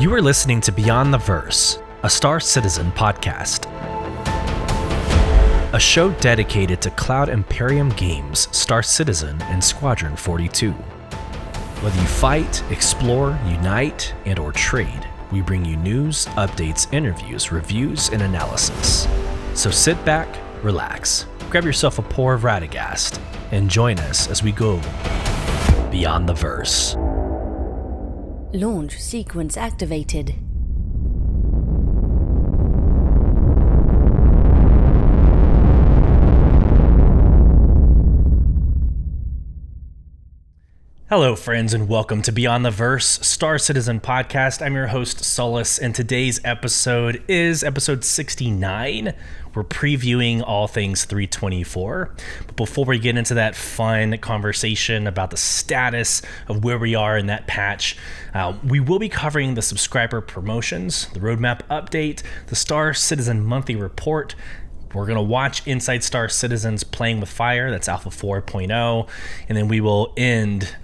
You are listening to Beyond the Verse, a Star Citizen podcast. A show dedicated to Cloud Imperium Games, Star Citizen, and Squadron 42. Whether you fight, explore, unite, and/or trade, we bring you news, updates, interviews, reviews, and analysis. So sit back, relax, grab yourself a pour of Radegast, and join us as we go Beyond the Verse. Launch sequence activated. Hello, friends, and welcome to Beyond the Verse, Star Citizen podcast. I'm your host, Sulyce, and today's episode is episode 69. We're previewing all things 324. But before we get into that fun conversation about the status of where we are in that patch, we will be covering the subscriber promotions, the roadmap update, the Star Citizen monthly report. We're going to watch Inside Star Citizens Playing with Fire, that's Alpha 4.0, and then we will end,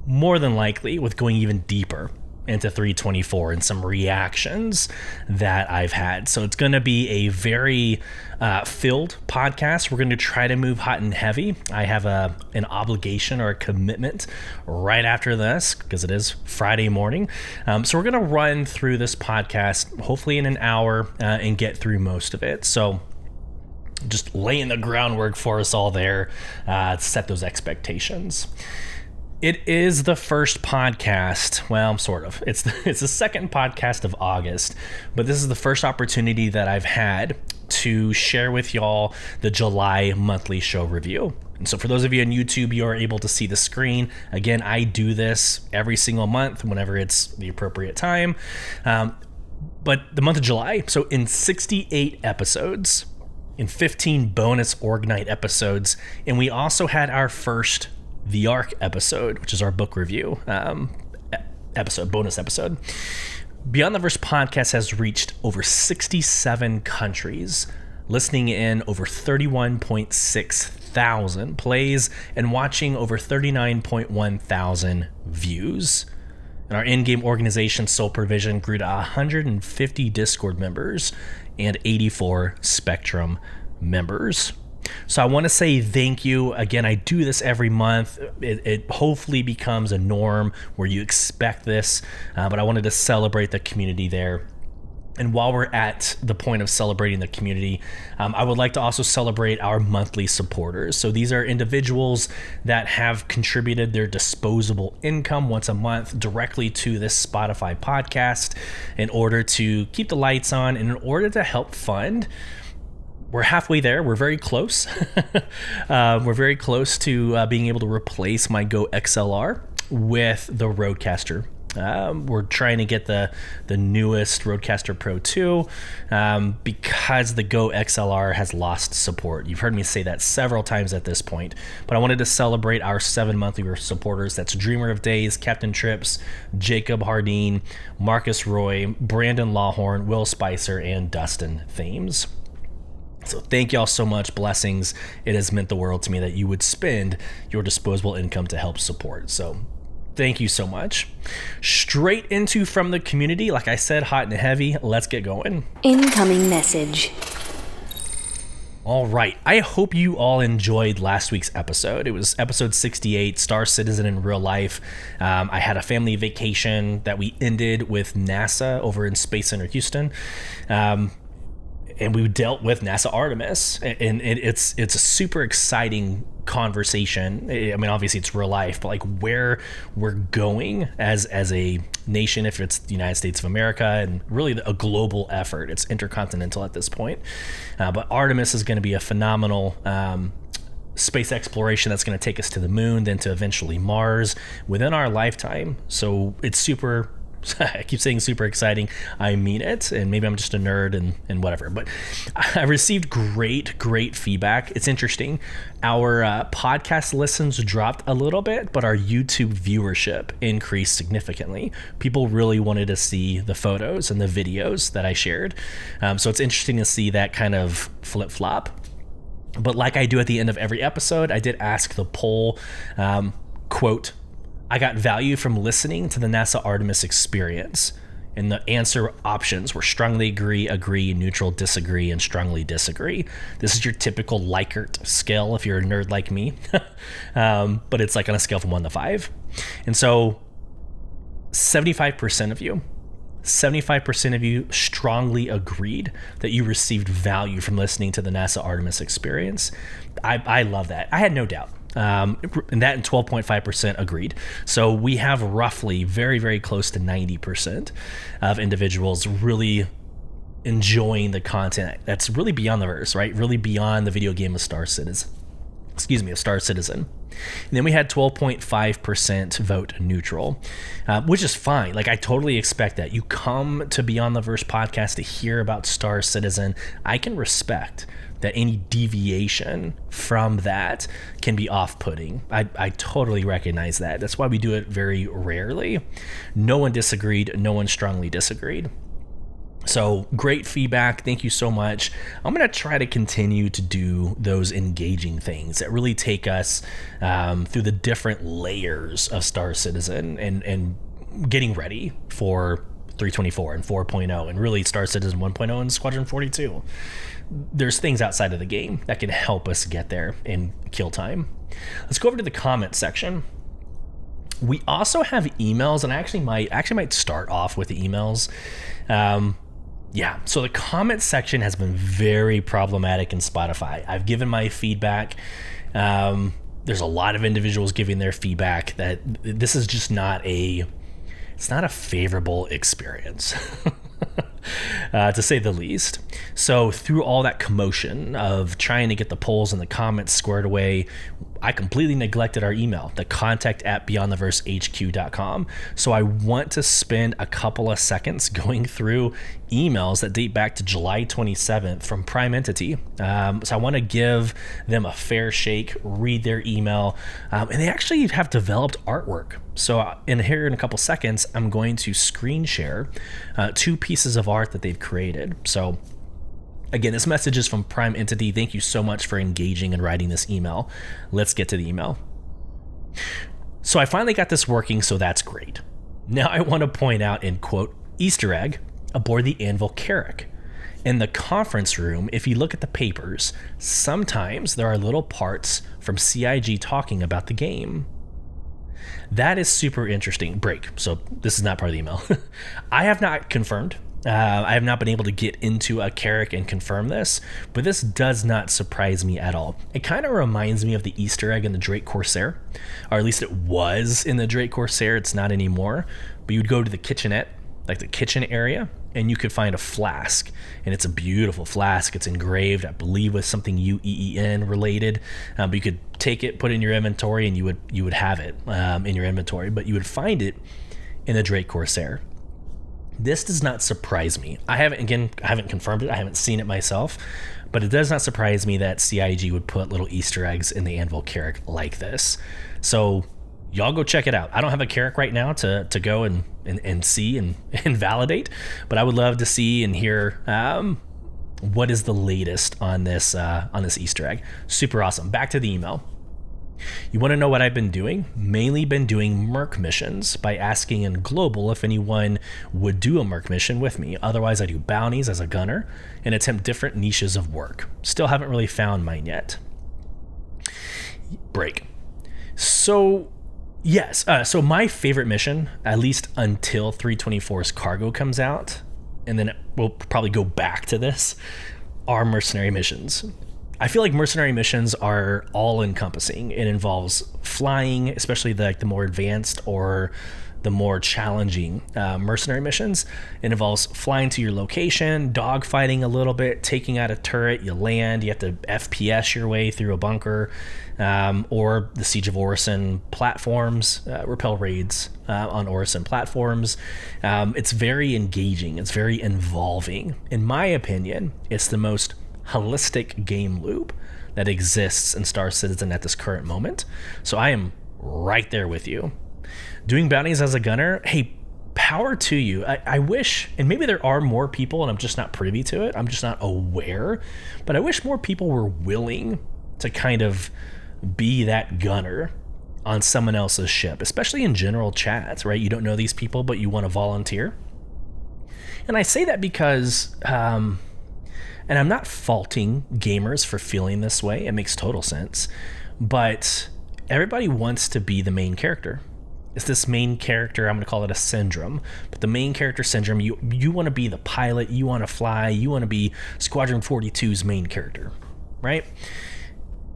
more than likely, with going even deeper into 324 and some reactions that I've had. So it's going to be a very filled podcast. We're going to try to move hot and heavy. I have an obligation or a commitment right after this because it is Friday morning. So we're going to run through this podcast hopefully in an hour and get through most of it. So just laying the groundwork for us all there to set those expectations. It is the first podcast, well, sort of. It's the second podcast of August, but this is the first opportunity that I've had to share with y'all the July monthly show review. And so for those of you on YouTube, you are able to see the screen. Again, I do this every single month whenever it's the appropriate time. But the month of July, so in 68 episodes, in 15 bonus Org Night episodes, and we also had our first The Arc episode, which is our book review bonus episode. Beyond the Verse podcast has reached over 67 countries, listening in over 31.6 thousand plays and watching over 39.1 thousand views. And our in-game organization Soul Provision grew to 150 Discord members and 84 Spectrum members. So I want to say thank you. Again, I do this every month. It hopefully becomes a norm where you expect this, but I wanted to celebrate the community there. And while we're at the point of celebrating the community, I would like to also celebrate our monthly supporters. So these are individuals that have contributed their disposable income once a month directly to this Spotify podcast in order to keep the lights on and in order to help fund. We're halfway there. We're very close. We're very close to being able to replace my Go XLR with the Rodecaster. We're trying to get the newest Rodecaster Pro 2 because the Go XLR has lost support. You've heard me say that several times at this point, but I wanted to celebrate our 7 monthly supporters. That's Dreamer of Days, Captain Trips, Jacob Hardeen, Marcus Roy, Brandon Lawhorn, Will Spicer, and Dustin Thames. So thank y'all so much. Blessings. It has meant the world to me that you would spend your disposable income to help support. So thank you so much. Straight into From the Community. Like I said, hot and heavy. Let's get going. Incoming message. All right. I hope you all enjoyed last week's episode. It was episode 68, Star Citizen in Real Life. I had a family vacation that we ended with NASA over in Space Center Houston. And we dealt with NASA Artemis, and it's a super exciting conversation. I mean, obviously it's real life, but like where we're going as a nation, if it's the United States of America, and really a global effort. It's intercontinental at this point. But Artemis is going to be a phenomenal space exploration that's going to take us to the moon, then to eventually Mars within our lifetime. So it's super. I keep saying super exciting. I mean it, and maybe I'm just a nerd and whatever. But I received great feedback. It's interesting. Our podcast listens dropped a little bit, but our YouTube viewership increased significantly. People really wanted to see the photos and the videos that I shared. So it's interesting to see that kind of flip-flop. But like I do at the end of every episode, I did ask the poll, quote, I got value from listening to the NASA Artemis experience. And the answer options were strongly agree, neutral, disagree, and strongly disagree. This is your typical Likert scale if you're a nerd like me, but it's like on a scale from 1 to 5. And so 75% of you strongly agreed that you received value from listening to the NASA Artemis experience. I love that. I had no doubt. And that and 12.5% agreed. So we have roughly very, very close to 90% of individuals really enjoying the content that's really beyond the verse, right? Really beyond the video game of Star Citizen. And then we had 12.5% vote neutral, which is fine. Like, I totally expect that. You come to Beyond the Verse podcast to hear about Star Citizen. I can respect that any deviation from that can be off-putting. I totally recognize that. That's why we do it very rarely. No one disagreed. No one strongly disagreed. So great feedback. Thank you so much. I'm going to try to continue to do those engaging things that really take us through the different layers of Star Citizen and getting ready for 324 and 4.0 and really Star Citizen 1.0 and Squadron 42. There's things outside of the game that can help us get there in kill time. Let's go over to the comment section. We also have emails, and I actually might start off with the emails. So the comment section has been very problematic in Spotify. I've given my feedback. There's a lot of individuals giving their feedback that this is just not a favorable experience, to say the least. So through all that commotion of trying to get the polls and the comments squared away, I completely neglected our email, the contact@beyondtheversehq.com. So I want to spend a couple of seconds going through emails that date back to July 27th from Prime Entity. So I want to give them a fair shake, read their email, and they actually have developed artwork. So in a couple seconds, I'm going to screen share 2 pieces of art that they've created. So again, this message is from Prime Entity. Thank you so much for engaging and writing this email. Let's get to the email. So I finally got this working, so that's great. Now I want to point out in quote, Easter egg aboard the Anvil Carrack. In the conference room, if you look at the papers, sometimes there are little parts from CIG talking about the game. That is super interesting. Break. So this is not part of the email. I have not confirmed. I have not been able to get into a Carrack and confirm this, but this does not surprise me at all. It kind of reminds me of the Easter egg in the Drake Corsair, or at least it was in the Drake Corsair. It's not anymore, but you would go to the kitchenette, like the kitchen area, and you could find a flask, and it's a beautiful flask. It's engraved, I believe, with something UEEN related, but you could take it, put it in your inventory, and you would have it in your inventory, but you would find it in the Drake Corsair. This does not surprise me. I haven't confirmed it. I haven't seen it myself, but it does not surprise me that CIG would put little Easter eggs in the Anvil Carrack like this. So y'all go check it out. I don't have a Carrack right now to go and see and validate, but I would love to see and hear what is the latest on this Easter egg. Super awesome. Back to the email. You want to know what I've been doing? Mainly been doing Merc missions by asking in global if anyone would do a Merc mission with me. Otherwise, I do bounties as a gunner and attempt different niches of work. Still haven't really found mine yet. Break. So, yes. So my favorite mission, at least until 324's cargo comes out, and then we'll probably go back to this, are mercenary missions. I feel like mercenary missions are all-encompassing. It involves flying, especially the more advanced or the more challenging mercenary missions. It involves flying to your location, dogfighting a little bit, taking out a turret, you land, you have to FPS your way through a bunker, or the Siege of Orison platforms, repel raids on Orison platforms. It's very engaging. It's very involving. In my opinion, it's the most holistic game loop that exists in Star Citizen at this current moment. So I am right there with you. Doing bounties as a gunner, hey, power to you. I wish, and maybe there are more people and I'm just not privy to it, I'm just not aware, but I wish more people were willing to kind of be that gunner on someone else's ship, especially in general chats, right? You don't know these people, but you want to volunteer. And I say that because, and I'm not faulting gamers for feeling this way. It makes total sense. But everybody wants to be the main character. It's this main character, I'm going to call it a syndrome, but the main character syndrome, you want to be the pilot, you want to fly, you want to be Squadron 42's main character, right?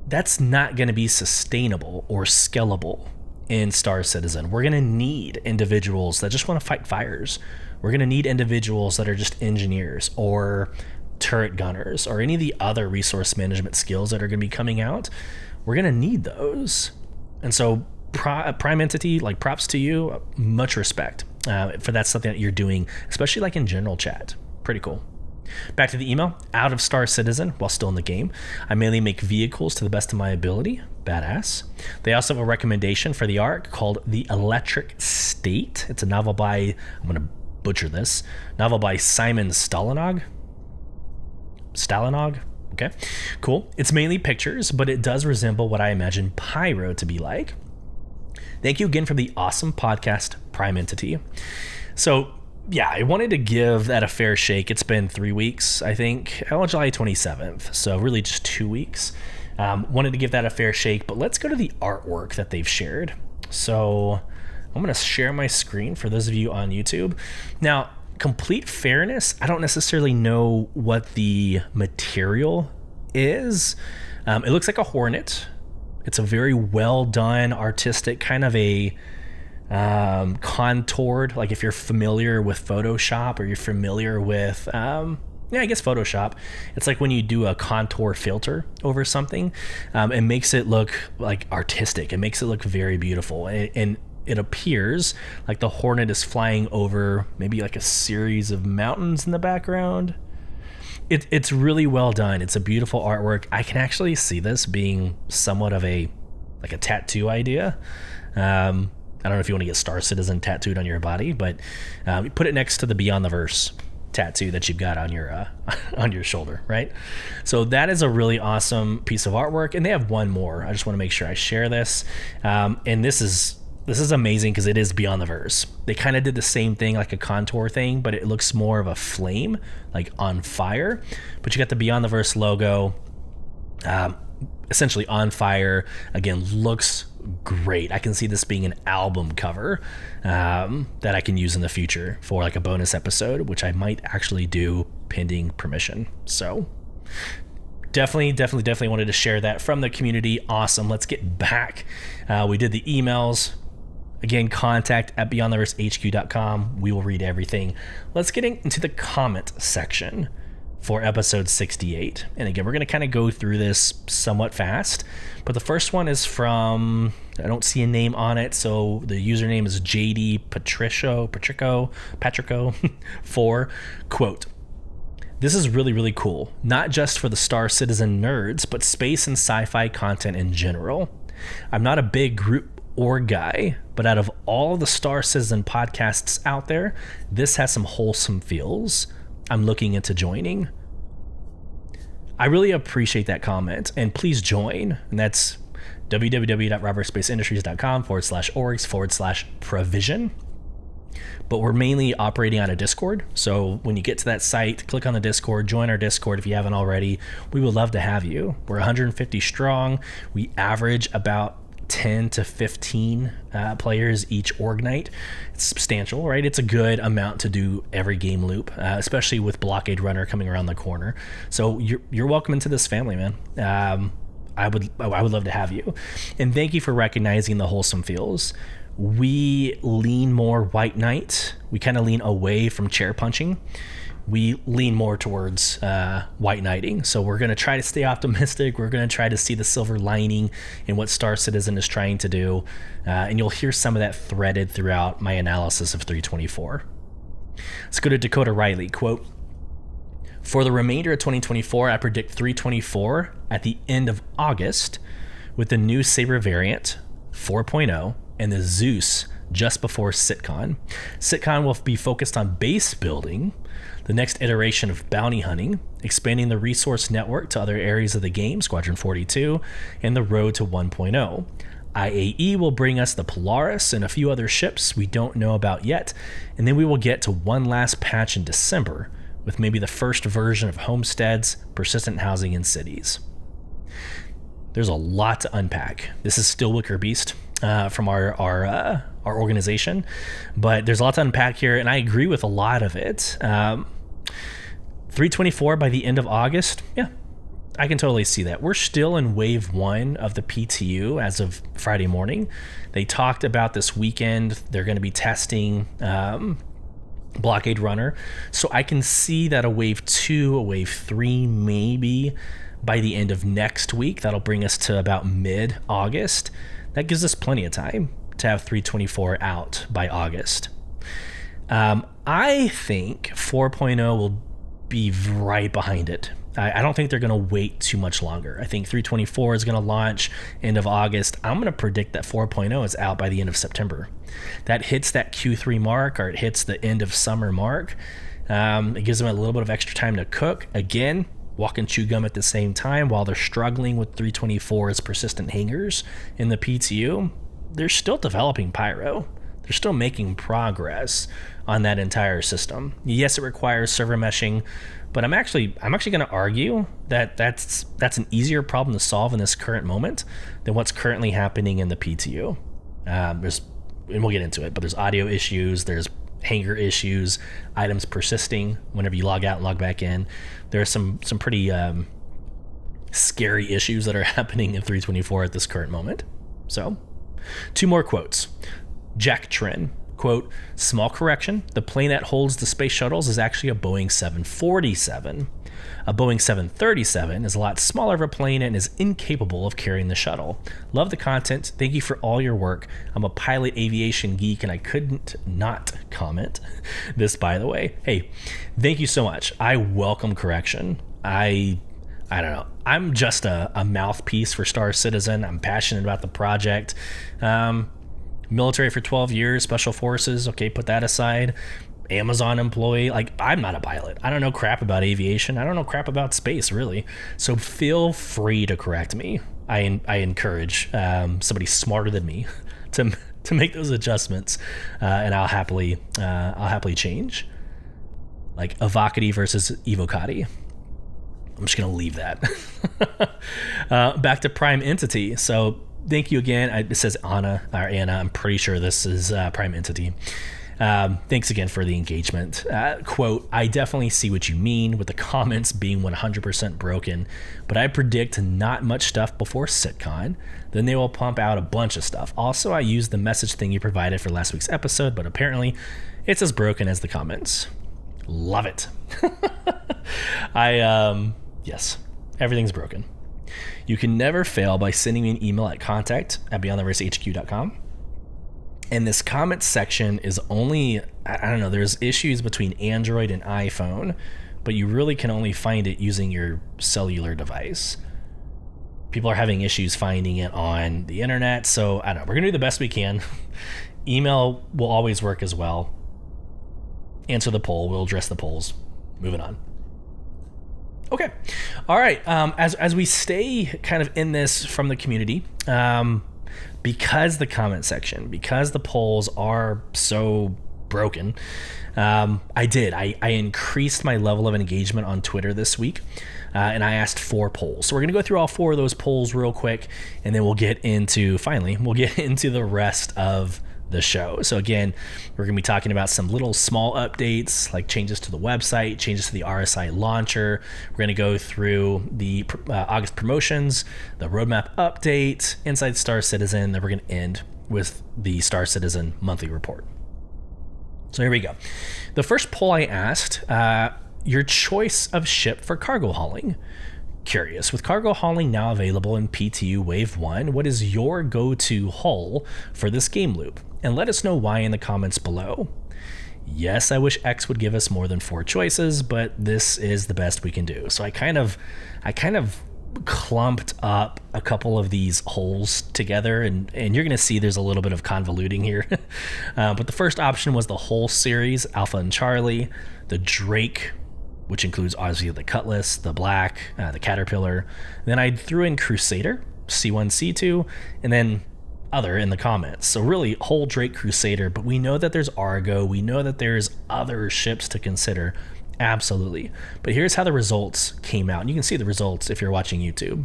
That's not going to be sustainable or scalable in Star Citizen. We're going to need individuals that just want to fight fires. We're going to need individuals that are just engineers or turret gunners or any of the other resource management skills that are going to be coming out. We're going to need those. And so Prime Entity, like, props to you, much respect for that's something that you're doing, especially like in general chat. Pretty cool. Back to the email. Out of Star Citizen while still in the game, I mainly make vehicles to the best of my ability. Badass. They also have a recommendation for the arc called The Electric State. It's a novel by, I'm going to butcher this, novel by Simon Stalinog. Okay, cool. It's mainly pictures, but it does resemble what I imagine Pyro to be like. Thank you again for the awesome podcast, Prime Entity. So, yeah, I wanted to give that a fair shake. It's been 3 weeks, I think. July 27th, so really just 2 weeks. Wanted to give that a fair shake, but let's go to the artwork that they've shared. So I'm going to share my screen for those of you on YouTube. Now, complete fairness, I don't necessarily know what the material is. It looks like a Hornet. It's a very well done, artistic, kind of a contoured, like if you're familiar with Photoshop or you're familiar with, I guess Photoshop. It's like when you do a contour filter over something, it makes it look like artistic. It makes it look very beautiful. And it appears like the Hornet is flying over maybe like a series of mountains in the background. It's really well done. It's a beautiful artwork. I can actually see this being somewhat of a tattoo idea. I don't know if you want to get Star Citizen tattooed on your body, but you put it next to the Beyond the Verse tattoo that you've got on your shoulder, right? So that is a really awesome piece of artwork, and they have one more. I just want to make sure I share this, and this is amazing because it is Beyond the Verse. They kind of did the same thing, like a contour thing, but it looks more of a flame, like on fire. But you got the Beyond the Verse logo, essentially on fire. Again, looks great. I can see this being an album cover that I can use in the future for like a bonus episode, which I might actually do pending permission. So definitely wanted to share that from the community. Awesome. Let's get back. We did the emails. Again, contact at beyondtheversehq.com. We will read everything. Let's get into the comment section for episode 68. And again, we're going to kind of go through this somewhat fast. But the first one is from, I don't see a name on it, so the username is JD Patrico 4. Quote, "This is really, really cool. Not just for the Star Citizen nerds, but space and sci-fi content in general. I'm not a big group org guy, but out of all the Star Citizen podcasts out there, this has some wholesome feels. I'm looking into joining." I really appreciate that comment, and please join. And that's www.robertspaceindustriescom/orgs/provision. But we're mainly operating on a Discord. So when you get to that site, click on the Discord, join our Discord if you haven't already. We would love to have you. We're 150 strong. We average about 10 to 15 players each org night. It's substantial, right? It's a good amount to do every game loop, especially with Blockade Runner coming around the corner. So you're welcome into this family, man. I would love to have you. And thank you for recognizing the wholesome feels. We lean more White Knight. We kind of lean away from chair punching. We lean more towards white knighting. So we're going to try to stay optimistic. We're going to try to see the silver lining in what Star Citizen is trying to do. And you'll hear some of that threaded throughout my analysis of 324. Let's go to Dakota Riley. Quote, "For the remainder of 2024, I predict 324 at the end of August with the new Saber variant 4.0 and the Zeus just before SitCon. SitCon will be focused on base building, the next iteration of bounty hunting, expanding the resource network to other areas of the game, Squadron 42, and the road to 1.0. IAE will bring us the Polaris and a few other ships we don't know about yet, and then we will get to one last patch in December, with maybe the first version of homesteads, persistent housing, and cities. There's a lot to unpack. This is still Wicker Beast from our organization, but there's a lot to unpack here, and I agree with a lot of it. 324 by the end of August, yeah, I can totally see that. We're still in wave 1 of the PTU as of Friday morning. They talked about this weekend. They're going to be testing Blockade Runner. So I can see that a wave 2, a wave 3, maybe by the end of next week. That'll bring us to about mid-August. That gives us plenty of time to have 324 out by August. I think 4.0 will be right behind it. I don't think they're going to wait too much longer. I think 324 is going to launch end of August. I'm going to predict that 4.0 is out by the end of September. That hits that Q3 mark, or it hits the end of summer mark. It gives them a little bit of extra time to cook. Again, walk and chew gum at the same time while they're struggling with 324's persistent hangers in the PTU. They're still developing Pyro. They're still making progress on that entire system. Yes, it requires server meshing, but I'm actually going to argue that that's an easier problem to solve in this current moment than what's currently happening in the PTU. And we'll get into it, but there's audio issues, there's hanger issues, items persisting whenever you log out and log back in. There are some pretty scary issues that are happening in 324 at this current moment. So, 2 more quotes. Jack Trin, quote, "Small correction, the plane that holds the space shuttles is actually a Boeing 747. A Boeing 737 is a lot smaller of a plane and is incapable of carrying the shuttle. Love the content. Thank you for all your work. I'm a pilot aviation geek and I couldn't not comment." This, by the way. Hey, thank you so much. I welcome correction. I don't know. I'm just a mouthpiece for Star Citizen. I'm passionate about the project. Military for 12 years, special forces. Okay, put that aside. Amazon employee. Like, I'm not a pilot. I don't know crap about aviation. I don't know crap about space, really. So feel free to correct me. I encourage somebody smarter than me to make those adjustments, and I'll happily change. Like Avocati versus Evocati. I'm just gonna leave that. Back to Prime Entity. So thank you again. It says Anna or Anna. I'm pretty sure this is Prime Entity. Thanks again for the engagement. Quote, "I definitely see what you mean with the comments being 100% broken, but I predict not much stuff before SitCon. Then they will pump out a bunch of stuff. Also, I used the message thing you provided for last week's episode, but apparently it's as broken as the comments." Love it. Yes, everything's broken. "You can never fail by sending me an email at contact@beyondtheversehq.com. And this comment section is only, I don't know, there's issues between Android and iPhone, but you really can only find it using your cellular device. People are having issues finding it on the internet, so I don't know. We're going to do the best we can. Email will always work as well. Answer the poll. We'll address the polls. Moving on. Okay. All right. As we stay kind of in this from the community, because the comment section, because the polls are so broken, I increased my level of engagement on Twitter this week, and I asked 4 polls. So we're going to go through all 4 of those polls real quick, and then we'll get into the rest of the show. So again, we're going to be talking about some little small updates, like changes to the website, changes to the RSI launcher. We're going to go through the August promotions, the roadmap update, inside Star Citizen. Then we're going to end with the Star Citizen monthly report. So here we go. The first poll I asked, your choice of ship for cargo hauling. Curious, with cargo hauling now available in PTU Wave 1, what is your go-to hull for this game loop? And let us know why in the comments below. Yes, I wish X would give us more than 4 choices, but this is the best we can do. So I kind of clumped up a couple of these holes together, and you're going to see there's a little bit of convoluting here. But the first option was the hull series, Alpha and Charlie, the Drake, which includes obviously the Cutlass, the Black, the Caterpillar. Then I threw in Crusader, C1, C2, and then other in the comments. So really whole Drake Crusader, but we know that there's Argo. We know that there's other ships to consider. Absolutely. But here's how the results came out. And you can see the results if you're watching YouTube.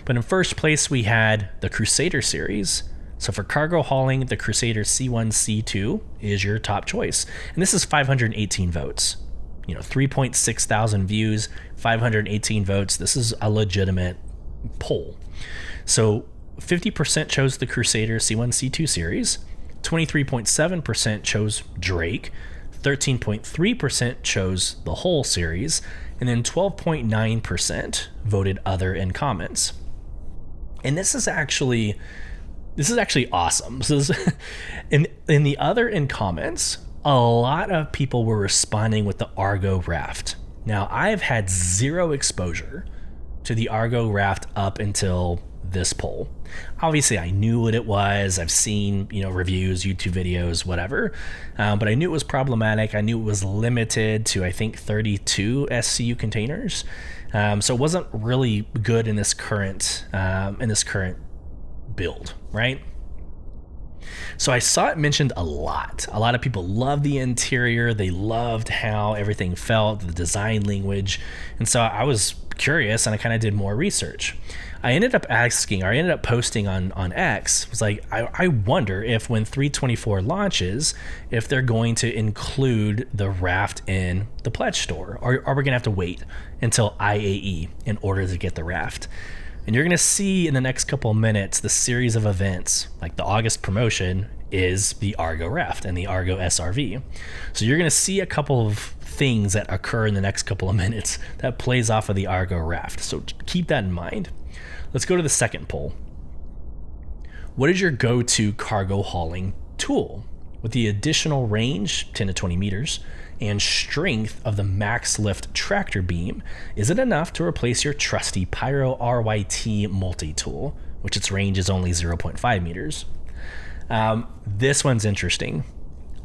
But in first place, we had the Crusader series. So for cargo hauling, the Crusader C1, C2 is your top choice. And this is 518 votes. 3.6 thousand views, 518 votes. This is a legitimate poll. So 50% chose the Crusader C1, C2 series, 23.7% chose Drake, 13.3% chose the whole series, and then 12.9% voted other in comments. And this is actually awesome. So in the other in comments, a lot of people were responding with the Argo raft. Now, I've had zero exposure to the Argo raft up until this poll. Obviously, I knew what it was. I've seen, reviews, YouTube videos, whatever. But I knew it was problematic. I knew it was limited to, I think, 32 SCU containers. So it wasn't really good in this current build, right? So I saw it mentioned a lot. A lot of people loved the interior. They loved how everything felt, the design language. And so I was curious and I kind of did more research. I ended up posting on X, was like, I wonder if when 324 launches, if they're going to include the raft in the pledge store, or are we going to have to wait until IAE in order to get the raft? And you're going to see in the next couple of minutes, the series of events, like the August promotion is the Argo raft and the Argo SRV. So you're going to see a couple of things that occur in the next couple of minutes that plays off of the Argo raft. So keep that in mind. Let's go to the second poll. What is your go-to cargo hauling tool? With the additional range, 10 to 20 meters, and strength of the max lift tractor beam, is it enough to replace your trusty Pyro RYT multi-tool, which its range is only 0.5 meters? This one's interesting.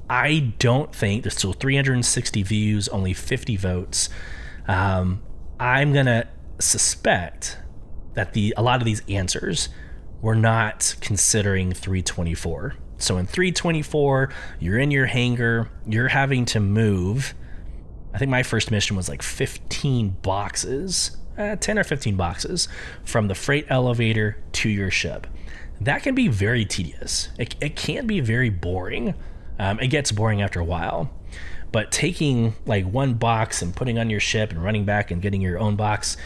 I don't think, there's still 360 views, only 50 votes. I'm gonna suspect that a lot of these answers were not considering 324. So in 324, you're in your hangar, you're having to move. I think my first mission was like 15 boxes, 10 or 15 boxes from the freight elevator to your ship. That can be very tedious. It can be very boring. It gets boring after a while. But taking like one box and putting on your ship and running back and getting your own box,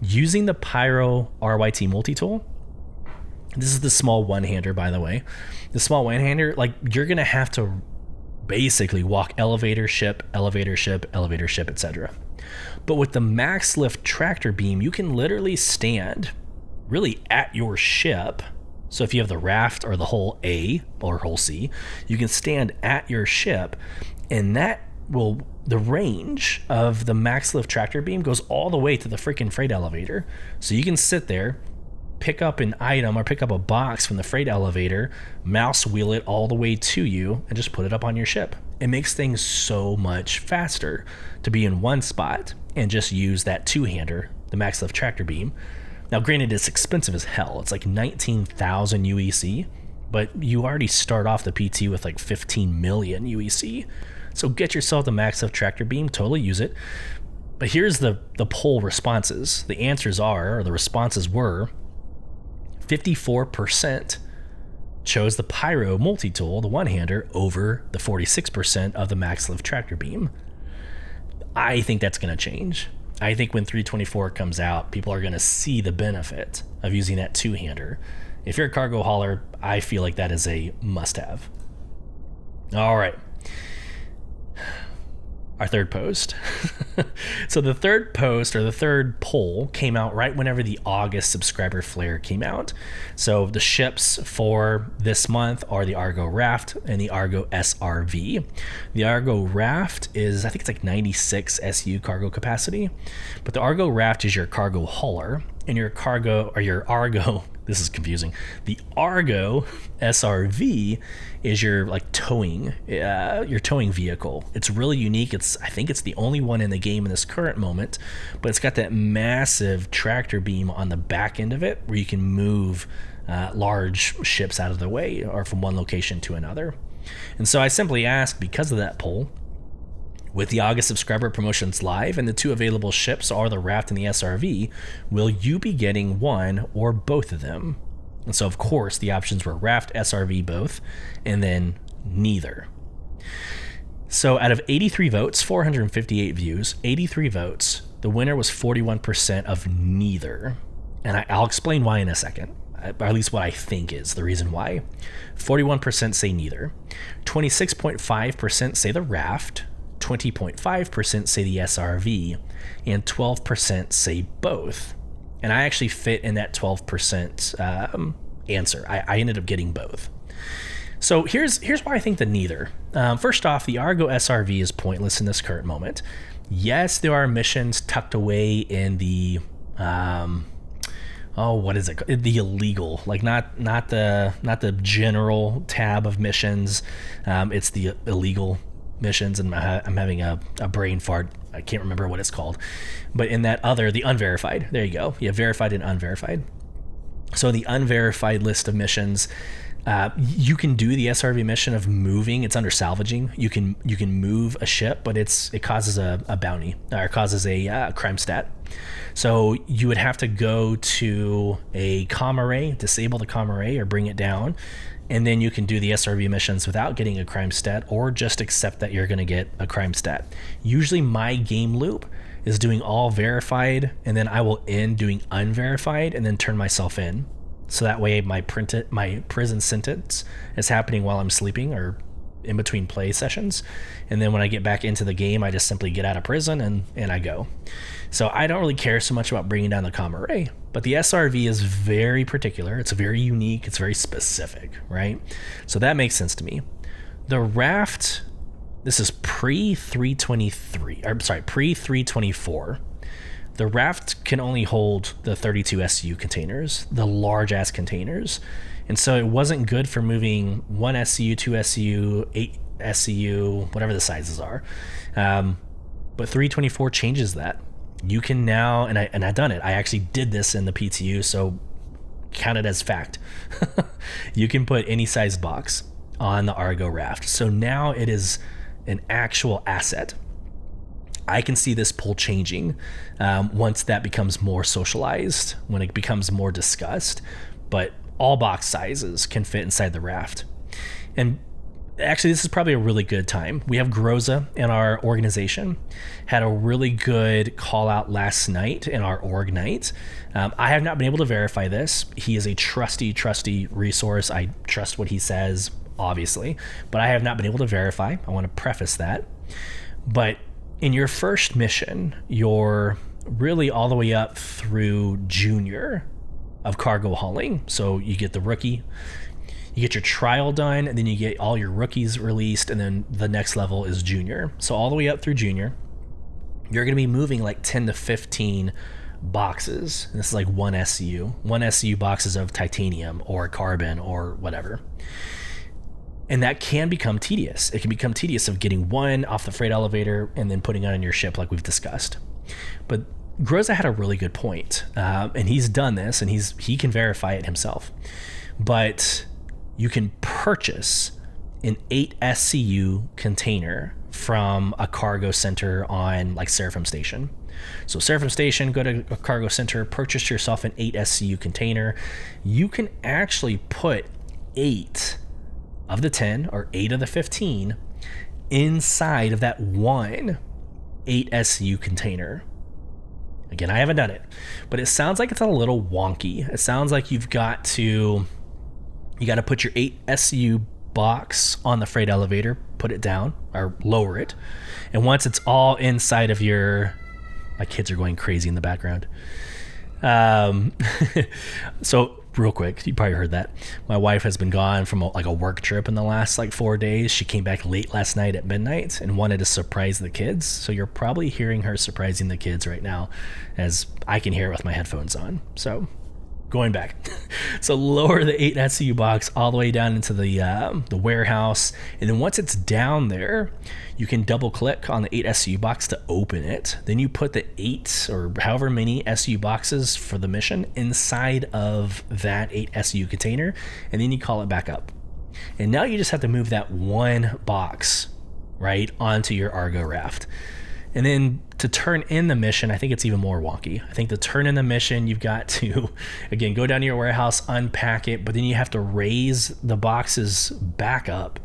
using the Pyro RYT multi-tool, this is the small one-hander, by the way. The small one-hander, like, you're going to have to basically walk elevator, ship, etc. But with the max lift tractor beam, you can literally stand really at your ship. So if you have the raft or the hull A or hull C, you can stand at your ship, and the range of the max lift tractor beam goes all the way to the freaking freight elevator. So you can sit there, pick up an item or pick up a box from the freight elevator, mouse wheel it all the way to you, and just put it up on your ship. It makes things so much faster to be in one spot and just use that two-hander, the max lift tractor beam. Now, granted, it's expensive as hell. It's like 19,000 UEC, but you already start off the PT with like 15 million UEC. So get yourself the max lift tractor beam, totally use it. But here's the poll responses. The answers are, or the responses were, 54% chose the Pyro multi-tool, the one-hander, over the 46% of the max lift tractor beam. I think that's going to change. I think when 324 comes out, people are going to see the benefit of using that two-hander. If you're a cargo hauler, I feel like that is a must-have. All right. Our third post. So the third post, or the third poll, came out right whenever the August subscriber flare came out. So the ships for this month are the Argo Raft and the Argo SRV. The Argo Raft is, I think it's like 96 SU cargo capacity, but the Argo Raft is your cargo hauler, and your Argo, this is confusing. The Argo SRV is your like towing vehicle. It's really unique. I think it's the only one in the game in this current moment, but it's got that massive tractor beam on the back end of it where you can move large ships out of the way or from one location to another. And so I simply asked, because of that poll, with the August subscriber promotions live and the 2 available ships are the Raft and the SRV, will you be getting one or both of them? And so, of course, the options were Raft, SRV, both, and then neither. So out of 83 votes, 458 views, 83 votes, the winner was 41% of neither. And I'll explain why in a second, or at least what I think is the reason why. 41% say neither. 26.5% say the Raft. 20.5% say the SRV, and 12% say both. And I actually fit in that 12% answer. I ended up getting both. So here's why I think the neither. First off, the Argo SRV is pointless in this current moment. Yes, there are missions tucked away in the what is it? The illegal, like not the general tab of missions. It's the illegal missions, and I'm having a brain fart. I can't remember what it's called, but in that other, the unverified, there you go. You have verified and unverified. So the unverified list of missions, you can do the SRV mission of moving. It's under salvaging. You can move a ship, but it causes a bounty, or causes a crime stat. So you would have to go to a comm array, disable the comm array, or bring it down. And then you can do the SRV missions without getting a crime stat, or just accept that you're going to get a crime stat. Usually my game loop is doing all verified, and then I will end doing unverified and then turn myself in. So that way my prison sentence is happening while I'm sleeping or in between play sessions. And then when I get back into the game, I just simply get out of prison and I go. So I don't really care so much about bringing down the comm array, but the SRV is very particular. It's very unique. It's very specific, right? So that makes sense to me. The Raft, this is pre-324. The Raft can only hold the 32 SU containers, the large ass containers. And so it wasn't good for moving 1 SCU, 2 SCU, 8 SCU, whatever the sizes are. But 324 changes that. You can now, and I've done it. I actually did this in the PTU, so count it as fact. You can put any size box on the Argo Raft. So now it is an actual asset. I can see this poll changing once that becomes more socialized, when it becomes more discussed. But all box sizes can fit inside the Raft. And actually, this is probably a really good time. We have Groza in our organization, had a really good call out last night in our org night. I have not been able to verify this. He is a trusty resource. I trust what he says, obviously, but I have not been able to verify. I want to preface that. But in your first mission, you're really all the way up through junior of cargo hauling. So you get the rookie, you get your trial done, and then you get all your rookies released, and then the next level is junior. So all the way up through junior, you're going to be moving like 10 to 15 boxes. And this is like 1 SCU boxes of titanium or carbon or whatever. And that can become tedious. It can become tedious of getting one off the freight elevator and then putting it on your ship like we've discussed. But Groza had a really good point, and he's done this, and he can verify it himself. But you can purchase an 8 SCU container from a cargo center on like Seraphim Station. So Seraphim Station, go to a cargo center, purchase yourself an 8 SCU container. You can actually put 8 of the 10 or 8 of the 15 inside of that one 8 SCU container. Again, I haven't done it, but it sounds like it's a little wonky. It sounds like you got to put your 8 SCU box on the freight elevator, put it down or lower it. And once it's all inside of my kids are going crazy in the background. So real quick, you probably heard that. My wife has been gone from a work trip in the last 4 days. She came back late last night at midnight and wanted to surprise the kids. So you're probably hearing her surprising the kids right now, as I can hear it with my headphones on. So going back. So lower the 8 SCU box all the way down into the warehouse, and then once it's down there, you can double click on the 8 SCU box to open it. Then you put the 8 or however many SCU boxes for the mission inside of that 8 SCU container, and then you call it back up. And now you just have to move that one box right onto your Argo raft. And then to turn in the mission, I think it's even more wonky. I think to turn in the mission, you've got to, again, go down to your warehouse, unpack it, but then you have to raise the boxes back up,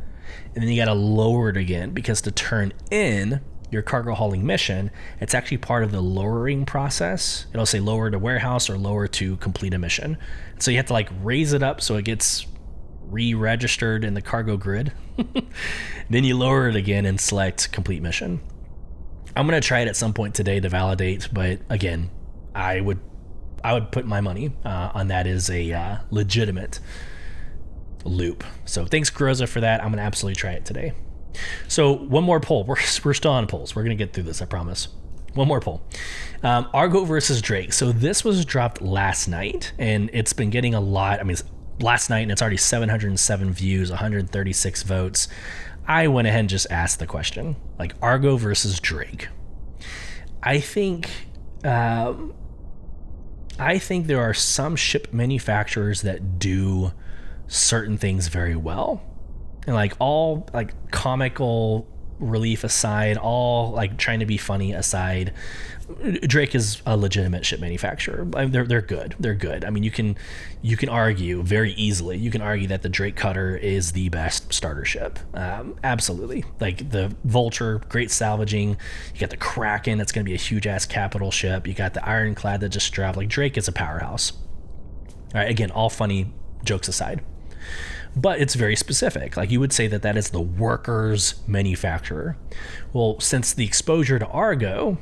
and then you got to lower it again, because to turn in your cargo hauling mission, it's actually part of the lowering process. It'll say lower to warehouse or lower to complete a mission. So you have to like raise it up so it gets re-registered in the cargo grid. Then you lower it again and select complete mission. I'm going to try it at some point today to validate, but again, I would put my money on that as a legitimate loop. So thanks, Groza, for that. I'm going to absolutely try it today. So one more poll. We're still on polls. We're going to get through this, I promise. One more poll. Argo versus Drake. So this was dropped last night, and it's been getting a lot. I mean, it's last night, and it's already 707 views, 136 votes. I went ahead and just asked the question, like Argo versus Drake. I think there are some ship manufacturers that do certain things very well, and like all like comical relief aside, all like trying to be funny aside, Drake is a legitimate ship manufacturer. I mean, they're good. They're good. I mean, you can argue very easily. You can argue that the Drake Cutter is the best starter ship. Absolutely. Like the Vulture, great salvaging. You got the Kraken, that's going to be a huge ass capital ship. You got the Ironclad that just dropped. Like Drake is a powerhouse. All right. Again, all funny jokes aside, but it's very specific. Like you would say that is the workers manufacturer. Well, since the exposure to Argo,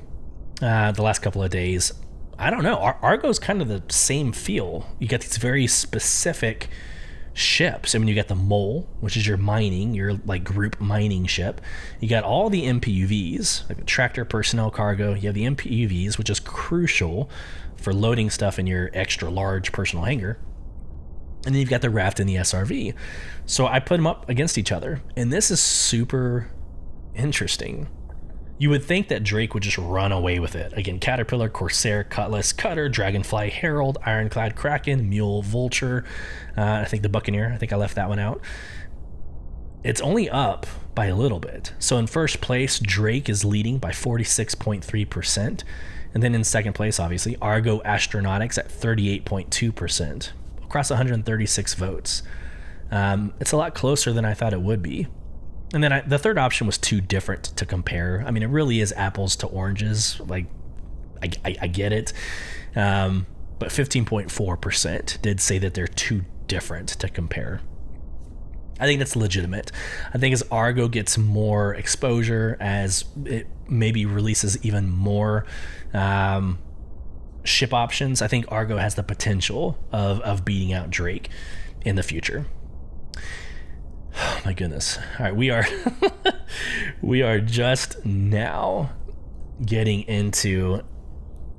the last couple of days, I don't know. Argo's kind of the same feel. You get these very specific ships. I mean, you got the Mole, which is your mining, your like group mining ship. You got all the MPUVs, like the tractor personnel cargo. You have the MPUVs, which is crucial for loading stuff in your extra large personal hangar. And then you've got the raft and the SRV. So I put them up against each other, and this is super interesting. You would think that Drake would just run away with it. Again, Caterpillar, Corsair, Cutlass, Cutter, Dragonfly, Herald, Ironclad, Kraken, Mule, Vulture. I think the Buccaneer. I think I left that one out. It's only up by a little bit. So in first place, Drake is leading by 46.3%. And then in second place, obviously, Argo Astronautics at 38.2%. Across 136 votes. It's a lot closer than I thought it would be. And then the third option was too different to compare. I mean, it really is apples to oranges. Like, I get it. But 15.4% did say that they're too different to compare. I think that's legitimate. I think as Argo gets more exposure, as it maybe releases even more ship options, I think Argo has the potential of beating out Drake in the future. Oh my goodness. All right, we are just now getting into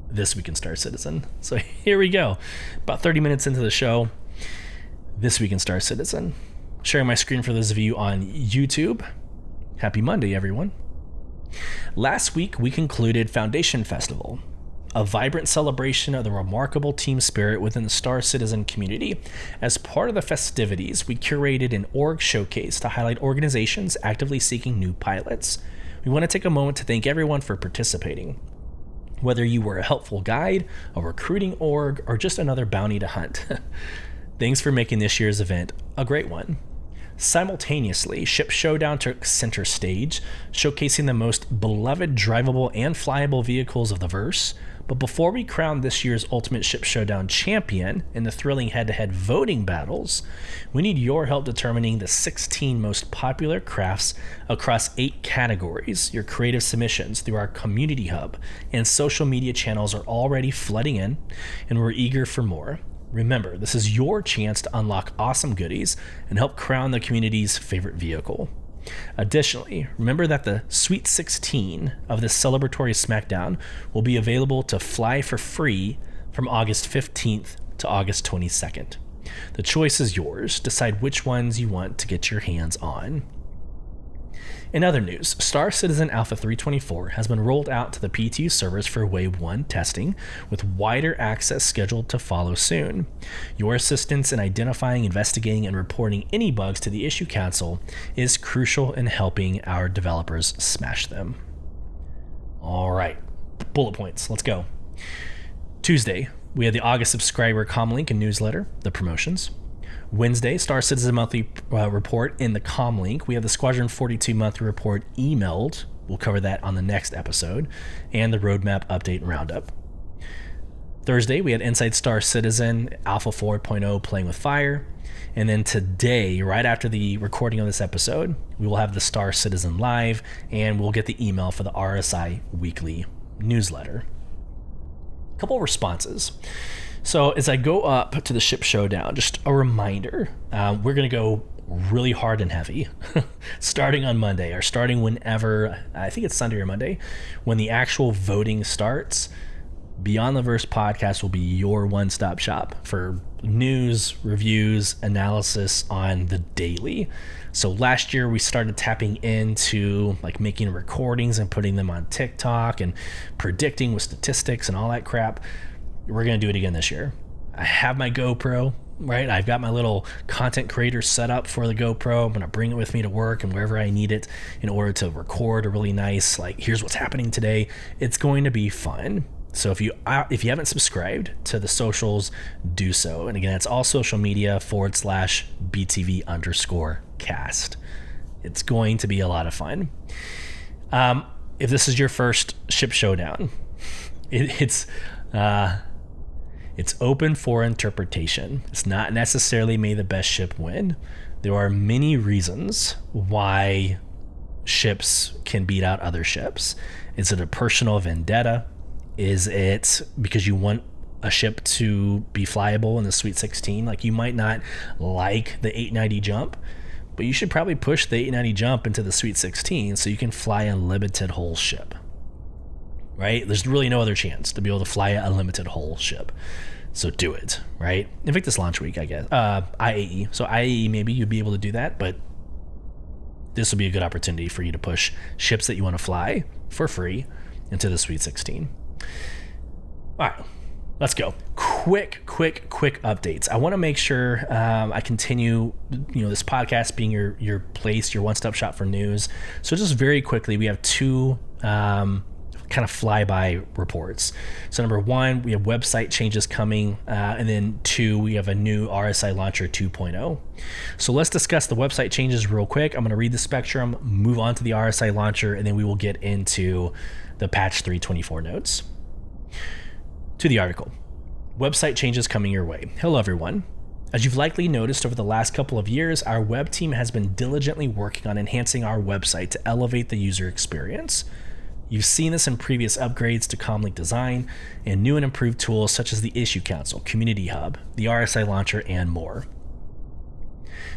This Week in Star Citizen. So here we go. About 30 minutes into the show, This Week in Star Citizen. Sharing my screen for those of you on YouTube. Happy Monday, everyone. Last week, we concluded Foundation Festival, a vibrant celebration of the remarkable team spirit within the Star Citizen community. As part of the festivities, we curated an org showcase to highlight organizations actively seeking new pilots. We want to take a moment to thank everyone for participating. Whether you were a helpful guide, a recruiting org, or just another bounty to hunt. Thanks for making this year's event a great one. Simultaneously, Ship Showdown took center stage, showcasing the most beloved drivable and flyable vehicles of the verse. But before we crown this year's Ultimate Ship Showdown champion in the thrilling head-to-head voting battles, we need your help determining the 16 most popular crafts across 8 categories. Your creative submissions through our community hub and social media channels are already flooding in, and we're eager for more. Remember, this is your chance to unlock awesome goodies and help crown the community's favorite vehicle. Additionally, remember that the Sweet 16 of this celebratory SmackDown will be available to fly for free from August 15th to August 22nd. The choice is yours. Decide which ones you want to get your hands on. In other news, Star Citizen Alpha 3.24 has been rolled out to the PTU servers for Wave 1 testing, with wider access scheduled to follow soon. Your assistance in identifying, investigating, and reporting any bugs to the Issue Council is crucial in helping our developers smash them. All right, bullet points, let's go. Tuesday, we had the August subscriber comlink and newsletter, the promotions. Wednesday, Star Citizen monthly report in the comlink. We have the Squadron 42 monthly report emailed. We'll cover that on the next episode. And the roadmap update and roundup. Thursday, we had Inside Star Citizen Alpha 4.0 playing with fire. And then today, right after the recording of this episode, we will have the Star Citizen live, and we'll get the email for the RSI weekly newsletter. A couple of responses. So as I go up to the ship showdown, just a reminder, we're going to go really hard and heavy starting on Monday, or starting whenever, I think it's Sunday or Monday, when the actual voting starts. Beyond the Verse podcast will be your one-stop shop for news, reviews, analysis on the daily. So last year we started tapping into like making recordings and putting them on TikTok and predicting with statistics and all that crap. We're going to do it again this year. I have my GoPro, right? I've got my little content creator set up for the GoPro. I'm going to bring it with me to work and wherever I need it in order to record a really nice, like, here's what's happening today. It's going to be fun. So if you haven't subscribed to the socials, do so. And again, it's all social media /BTV_cast. It's going to be a lot of fun. If this is your first ship showdown, it's open for interpretation. It's not necessarily may the best ship win. There are many reasons why ships can beat out other ships. Is it a personal vendetta? Is it because you want a ship to be flyable in the Sweet 16? Like, you might not like the 890 jump, but you should probably push the 890 jump into the Sweet 16 so you can fly a limited hull ship. Right? There's really no other chance to be able to fly a limited hull ship. So do it, right? Invictus launch week, I guess. IAE. So IAE, maybe you'd be able to do that, but this will be a good opportunity for you to push ships that you want to fly for free into the Sweet 16. All right, let's go. Quick updates. I want to make sure I continue, this podcast being your place, your one-stop shop for news. So just very quickly, we have two kind of flyby reports. So number one, we have website changes coming, and then two, we have a new RSI Launcher 2.0. So let's discuss the website changes real quick. I'm going to read the spectrum, move on to the RSI Launcher, and then we will get into the patch 3.24 notes. To the article. Website changes coming your way. Hello, everyone. As you've likely noticed over the last couple of years, our web team has been diligently working on enhancing our website to elevate the user experience. You've seen this in previous upgrades to Comlink design and new and improved tools such as the Issue Council, Community Hub, the RSI Launcher, and more.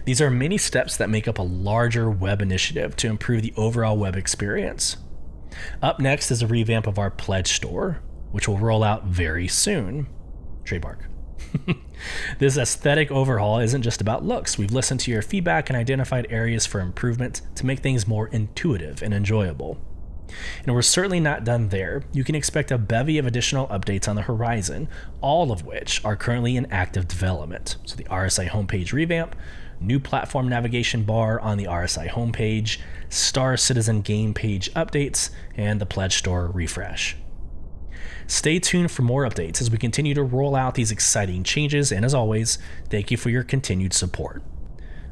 These are many steps that make up a larger web initiative to improve the overall web experience. Up next is a revamp of our Pledge Store, which will roll out very soon. Trademark. This aesthetic overhaul isn't just about looks. We've listened to your feedback and identified areas for improvement to make things more intuitive and enjoyable. And we're certainly not done there. You can expect a bevy of additional updates on the horizon, all of which are currently in active development. So the RSI homepage revamp, new platform navigation bar on the RSI homepage, Star Citizen game page updates, and the Pledge Store refresh. Stay tuned for more updates as we continue to roll out these exciting changes, and as always, thank you for your continued support.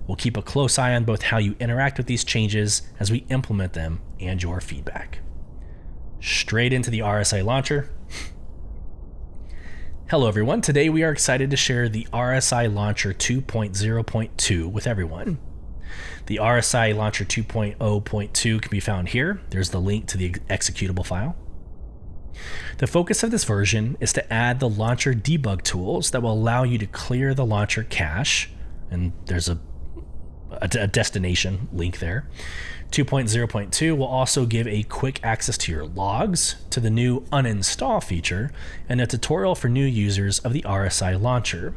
We'll keep a close eye on both how you interact with these changes as we implement them and your feedback. Straight into the RSI Launcher. Hello everyone, today we are excited to share the RSI Launcher 2.0.2 with everyone. The RSI Launcher 2.0.2 can be found here. There's the link to the executable file. The focus of this version is to add the launcher debug tools that will allow you to clear the launcher cache, and there's a a destination link there. 2.0.2 will also give a quick access to your logs, to the new uninstall feature, and a tutorial for new users of the RSI Launcher.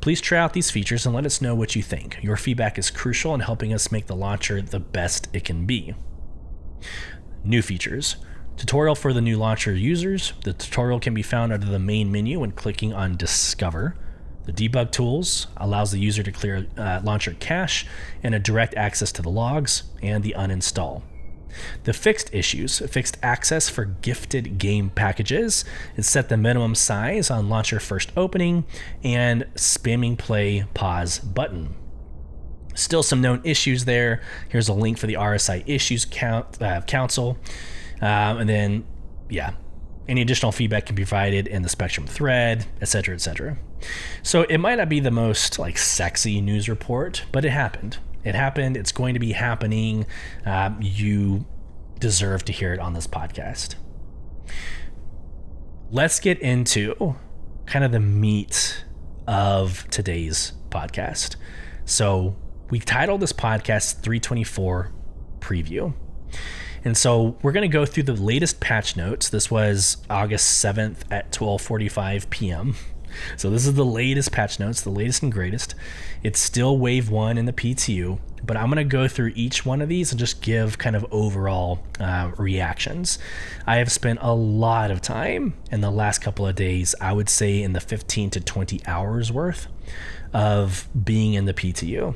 Please try out these features and let us know what you think. Your feedback is crucial in helping us make the launcher the best it can be. New features. Tutorial for the new launcher users. The tutorial can be found under the main menu when clicking on Discover. The debug tools allows the user to clear launcher cache and a direct access to the logs and the uninstall. The fixed issues, fixed access for gifted game packages. It set the minimum size on launcher first opening and spamming play pause button. Still some known issues there. Here's a link for the RSI Issues Council. And then, any additional feedback can be provided in the Spectrum thread, etc., etc. So it might not be the most sexy news report, but it happened. It's going to be happening. You deserve to hear it on this podcast. Let's get into kind of the meat of today's podcast. So we titled this podcast 324 Preview. And so we're going to go through the latest patch notes. This was August 7th at 12:45 p.m. So this is the latest patch notes, the latest and greatest. It's still wave 1 in the PTU, but I'm going to go through each one of these and just give kind of overall reactions. I have spent a lot of time in the last couple of days, I would say in the 15 to 20 hours worth of being in the PTU.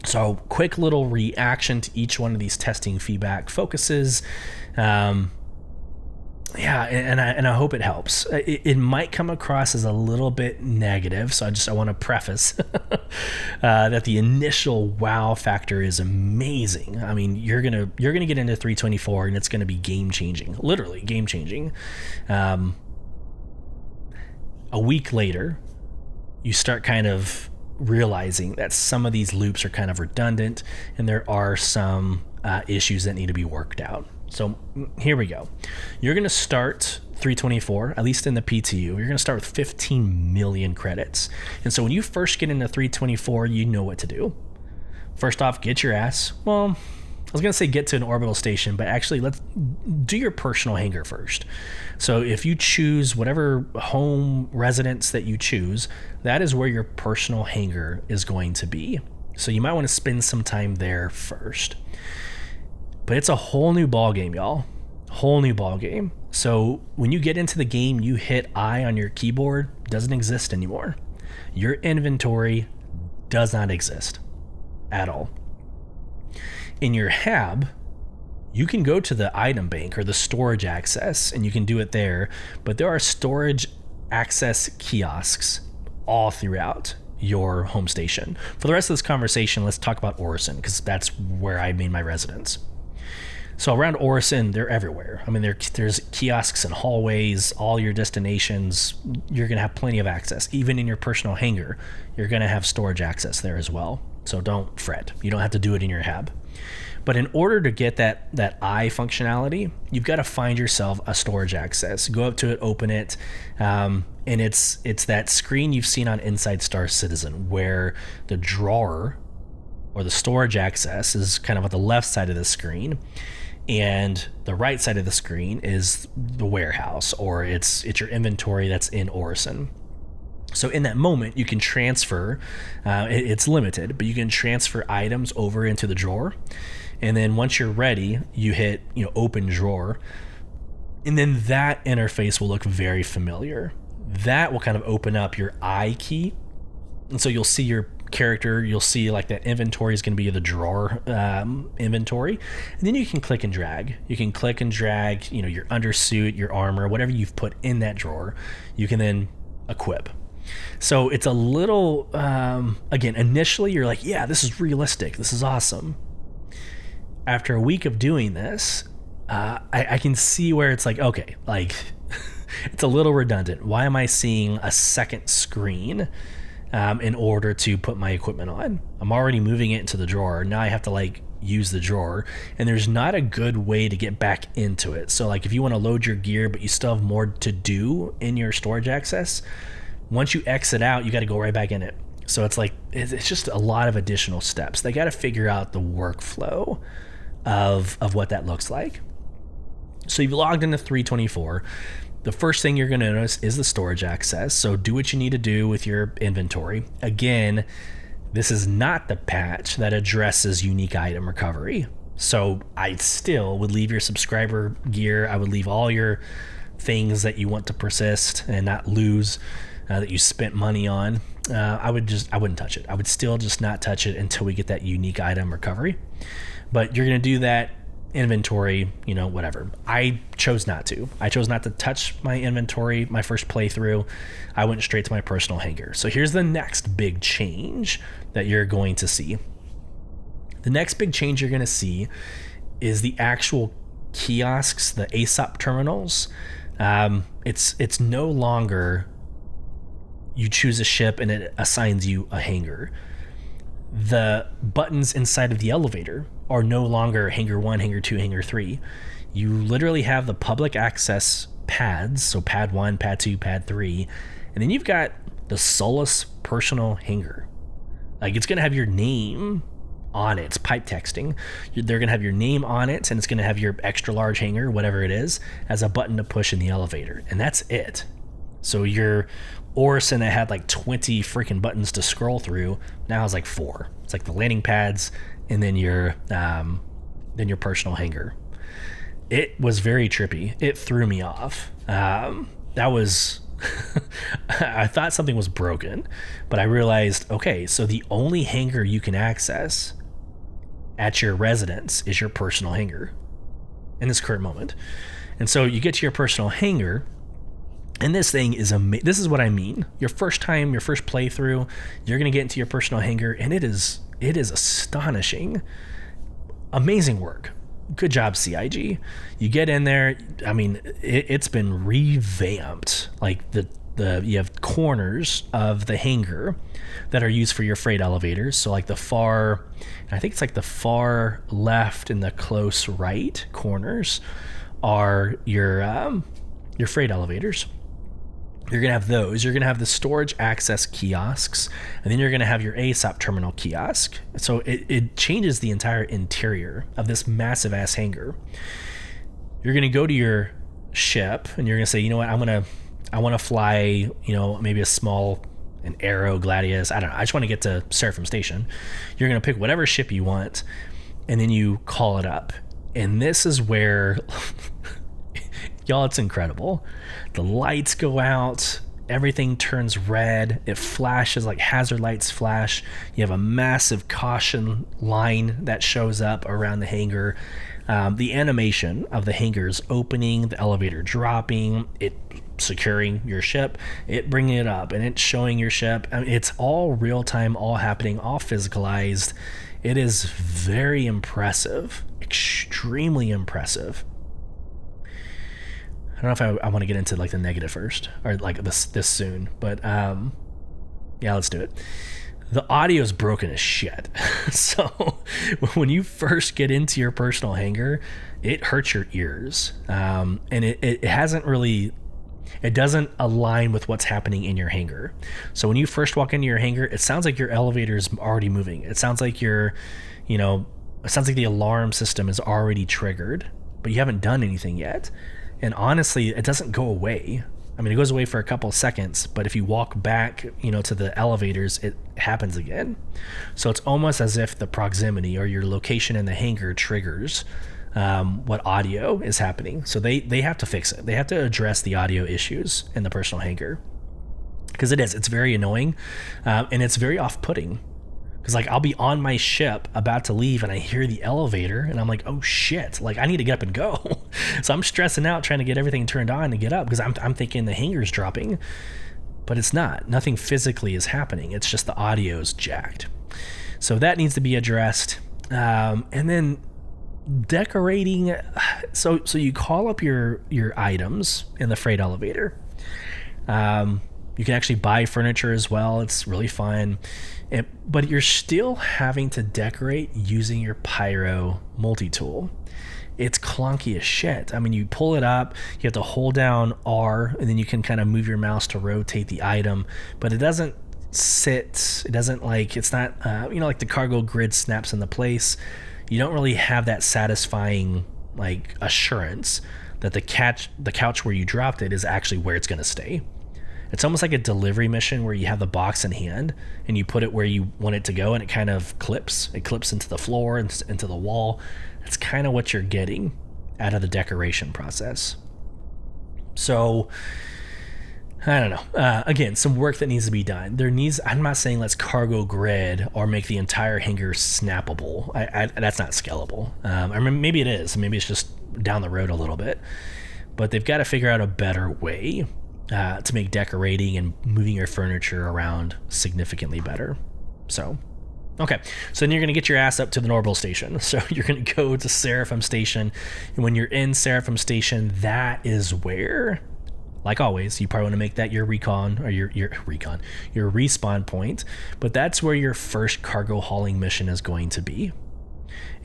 So quick little reaction to each one of these testing feedback focuses. And I hope it helps. It might come across as a little bit negative, so I want to preface that the initial wow factor is amazing. I mean, you're gonna get into 324 and it's gonna be game changing, literally game changing. A week later, you start kind of realizing that some of these loops are kind of redundant and there are some issues that need to be worked out. So here we go. You're going to start 324, at least in the PTU. You're going to start with 15 million credits. And so when you first get into 324, you know what to do. First off, get your ass. Well, I was going to say get to an orbital station, but actually let's do your personal hangar first. So if you choose whatever home residence that you choose, that is where your personal hangar is going to be. So you might want to spend some time there first. But it's a whole new ball game, y'all. Whole new ball game. So when you get into the game, you hit I on your keyboard, doesn't exist anymore. Your inventory does not exist at all. In your hab, you can go to the item bank or the storage access and you can do it there, but there are storage access kiosks all throughout your home station. For the rest of this conversation, let's talk about Orison because that's where I made my residence. So around Orison, they're everywhere. I mean, there's kiosks and hallways, all your destinations, you're going to have plenty of access. Even in your personal hangar, you're going to have storage access there as well. So don't fret. You don't have to do it in your hab. But in order to get that I functionality, you've got to find yourself a storage access. Go up to it, open it, and it's that screen you've seen on Inside Star Citizen where the drawer or the storage access is kind of on the left side of the screen, and the right side of the screen is the warehouse, or it's your inventory that's in Orison. So in that moment, you can transfer, it's limited, but you can transfer items over into the drawer. And then once you're ready, you hit, open drawer. And then that interface will look very familiar. That will kind of open up your I key. And so you'll see your character, you'll see like that inventory is going to be the drawer inventory. And then you can click and drag. You can click and drag, your undersuit, your armor, whatever you've put in that drawer, you can then equip. So it's a little, again, initially you're like, yeah, this is realistic. This is awesome. After a week of doing this, I can see where it's like, okay, like it's a little redundant. Why am I seeing a second screen in order to put my equipment on? I'm already moving it into the drawer. Now I have to use the drawer, and there's not a good way to get back into it. So if you want to load your gear, but you still have more to do in your storage access, once you exit out, you got to go right back in it. So it's just a lot of additional steps. They got to figure out the workflow of what that looks like. So you've logged into 324. The first thing you're going to notice is the storage access. So do what you need to do with your inventory. Again, this is not the patch that addresses unique item recovery. So I still would leave your subscriber gear. I would leave all your things that you want to persist and not lose, that you spent money on. I wouldn't touch it. I would still just not touch it until we get that unique item recovery. But you're going to do that inventory, whatever. I chose not to. I chose not to touch my inventory my first playthrough. I went straight to my personal hangar. So here's the next big change that you're going to see. The next big change you're going to see is the actual kiosks, the ASOP terminals. It's no longer you choose a ship and it assigns you a hangar. The buttons inside of the elevator are no longer hangar 1, hangar 2, hangar 3. You literally have the public access pads, so pad 1, pad 2, pad 3, and then you've got the Sulyce personal hangar. Like, it's going to have your name on it. It's pipe texting. They're going to have your name on it, and it's going to have your extra large hangar, whatever it is, as a button to push in the elevator, and that's it. So your Orison that had like 20 freaking buttons to scroll through now has like 4. It's like the landing pads and then your personal hangar. It was very trippy. It threw me off. That was I thought something was broken, but I realized, okay, so the only hangar you can access at your residence is your personal hangar in this current moment. And so you get to your personal hangar, and this thing is this is what I mean. Your first playthrough, you're going to get into your personal hangar, and it is astonishing. Amazing work. Good job, CIG. You get in there. I mean, it's been revamped. Like you have corners of the hangar that are used for your freight elevators. So like the far left and the close right corners are your freight elevators. You're going to have those. You're going to have the storage access kiosks, and then you're going to have your ASOP terminal kiosk. So it changes the entire interior of this massive ass hangar. You're going to go to your ship, and you're going to say, you know what, I want to fly, maybe an Aero, Gladius. I don't know. I just want to get to Seraphim Station. You're going to pick whatever ship you want, and then you call it up. And this is where... Y'all, it's incredible. The lights go out, everything turns red, it flashes like hazard lights flash. You have a massive caution line that shows up around the hangar. The animation of the hangars opening, the elevator dropping, it securing your ship, it bringing it up, and it's showing your ship. I mean, it's all real time, all happening, all physicalized. It is very impressive, extremely impressive. I don't know if I want to get into like the negative first, or like this soon, but yeah, let's do it. The audio is broken as shit. So when you first get into your personal hangar, it hurts your ears, and it doesn't align with what's happening in your hangar. So when you first walk into your hangar, it sounds like your elevator is already moving. It sounds like it sounds like the alarm system is already triggered, but you haven't done anything yet. And honestly, it doesn't go away. I mean, it goes away for a couple of seconds, but if you walk back, to the elevators, it happens again. So it's almost as if the proximity or your location in the hangar triggers what audio is happening. So they have to fix it. They have to address the audio issues in the personal hangar, because it's very annoying, and it's very off-putting. Because like I'll be on my ship about to leave and I hear the elevator and I'm like, oh shit, like I need to get up and go. So I'm stressing out trying to get everything turned on to get up, because I'm thinking the hangar's dropping, but it's not. Nothing physically is happening. It's just the audio's jacked. So that needs to be addressed. And then decorating. So you call up your items in the freight elevator. You can actually buy furniture as well. It's really fun. But you're still having to decorate using your Pyro multi-tool. It's clunky as shit. I mean, you pull it up, you have to hold down R, and then you can kind of move your mouse to rotate the item, but it doesn't sit. It doesn't like, it's not, like the cargo grid snaps into place. You don't really have that satisfying like assurance that the couch where you dropped it is actually where it's going to stay. It's almost like a delivery mission where you have the box in hand and you put it where you want it to go, and it kind of clips. It clips into the floor and into the wall. That's kind of what you're getting out of the decoration process. So I don't know. Again, some work that needs to be done. I'm not saying let's cargo grid or make the entire hanger snappable. That's not scalable. I mean, maybe it is. Maybe it's just down the road a little bit. But they've got to figure out a better way to make decorating and moving your furniture around significantly better. So, okay. So then you're going to get your ass up to the Norval station. So you're going to go to Seraphim Station. And when you're in Seraphim Station, that is where, like always, you probably want to make that your recon or your respawn point. But that's where your first cargo hauling mission is going to be.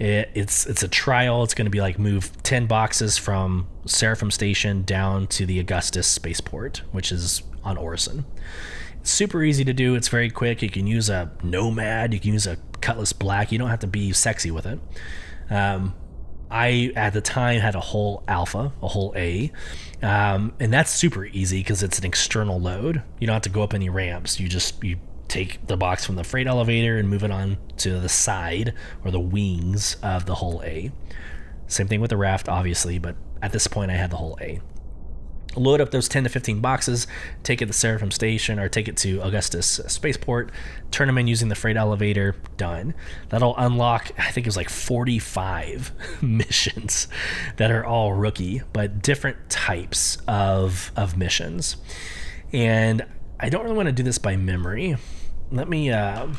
It's a trial. It's going to be like move 10 boxes from Seraphim Station down to the Augustus spaceport, which is on Orison. It's super easy to do. It's very quick. You can use a Nomad. You can use a Cutlass Black. You don't have to be sexy with it. I, at the time, had a whole Alpha, a whole A. And that's super easy because it's an external load. You don't have to go up any ramps. You take the box from the freight elevator and move it on to the side or the wings of the hull A. Same thing with the raft, obviously, but at this point I had the hull A. Load up those 10 to 15 boxes, take it to Seraphim Station or take it to Augustus Spaceport, turn them in using the freight elevator, done. That'll unlock, I think it was like 45 missions that are all rookie, but different types of missions. And I don't really want to do this by memory. Let me, I'm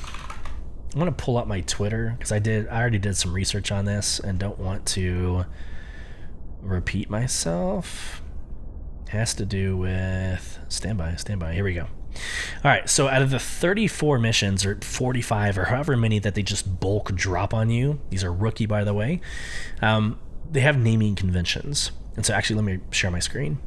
going to pull up my Twitter because I already did some research on this and don't want to repeat myself. It has to do with, standby. Here we go. All right. So out of the 34 missions or 45 or however many that they just bulk drop on you, these are rookie, by the way. They have naming conventions. And so actually, let me share my screen.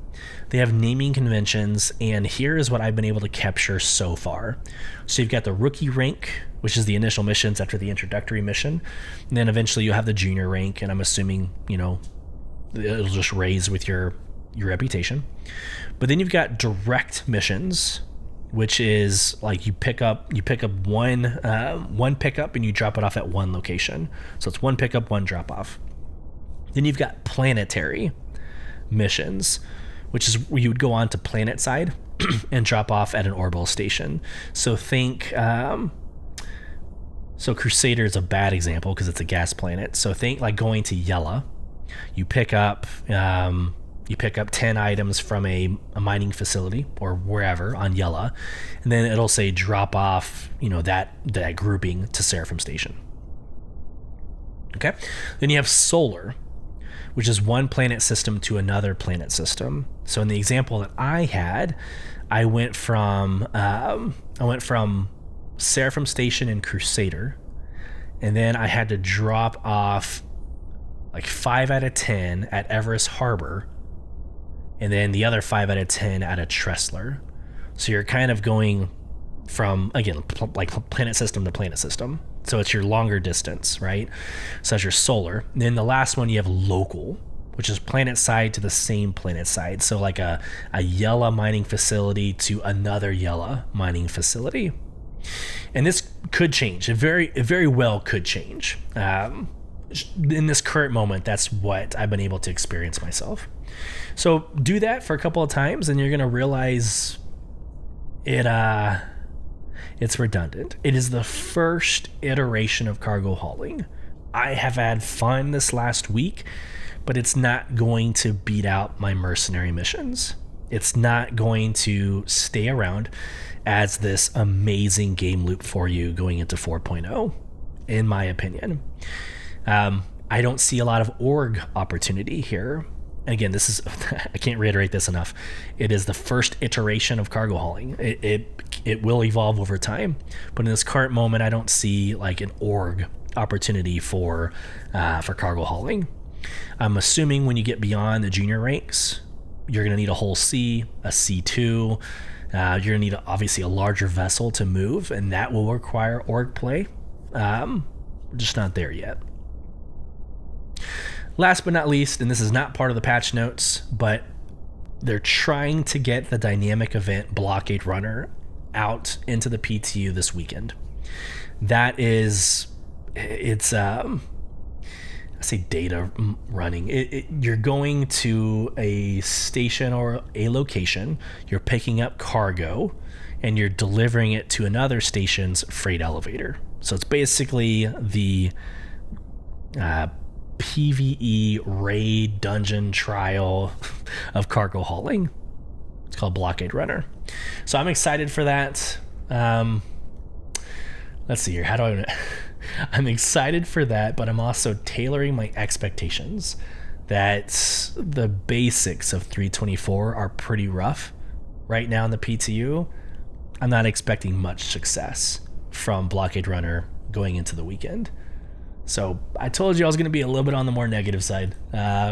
They have naming conventions, and here is what I've been able to capture so far. So you've got the rookie rank, which is the initial missions after the introductory mission. And then eventually you'll have the junior rank, and I'm assuming, it'll just raise with your reputation. But then you've got direct missions, which is like you pick up one pickup and you drop it off at one location. So it's one pickup, one drop off. Then you've got planetary missions, which is where you would go on to planet side and drop off at an orbital station. So think, Crusader is a bad example because it's a gas planet. So think like going to Yella. You pick up 10 items from a mining facility or wherever on Yella, and then it'll say drop off, that grouping to Seraphim Station. Okay. Then you have solar, which is one planet system to another planet system. So in the example that I had, I went from Seraphim Station in Crusader, and then I had to drop off like 5 out of 10 at Everest Harbor, and then the other 5 out of 10 at a Tressler. So you're kind of going from, again, like planet system to planet system. So it's your longer distance, right? So that's your solar. And then the last one, you have local, which is planet side to the same planet side. So like a Yella mining facility to another Yella mining facility. And this could change. It very well could change. In this current moment, that's what I've been able to experience myself. So do that for a couple of times and you're going to realize it's redundant. It is the first iteration of cargo hauling. I have had fun this last week, but it's not going to beat out my mercenary missions. It's not going to stay around as this amazing game loop for you going into 4.0, in my opinion. I don't see a lot of org opportunity here. And again, this is, I can't reiterate this enough. It is the first iteration of cargo hauling. It will evolve over time, but in this current moment, I don't see like an org opportunity for cargo hauling. I'm assuming when you get beyond the junior ranks, you're going to need a whole C, a C2, You're gonna need obviously a larger vessel to move, and that will require org play. We're just not there yet. Last but not least, and this is not part of the patch notes, but they're trying to get the dynamic event Blockade Runner out into the PTU this weekend. That is, it's I say data running. You're going to a station or a location, you're picking up cargo, and you're delivering it to another station's freight elevator. So it's basically the PvE raid dungeon trial of cargo hauling. It's called Blockade Runner. So I'm excited for that. Let's see here. How do I... I'm excited for that, but I'm also tailoring my expectations that the basics of 324 are pretty rough right now in the PTU. I'm not expecting much success from Blockade Runner going into the weekend. So I told you I was going to be a little bit on the more negative side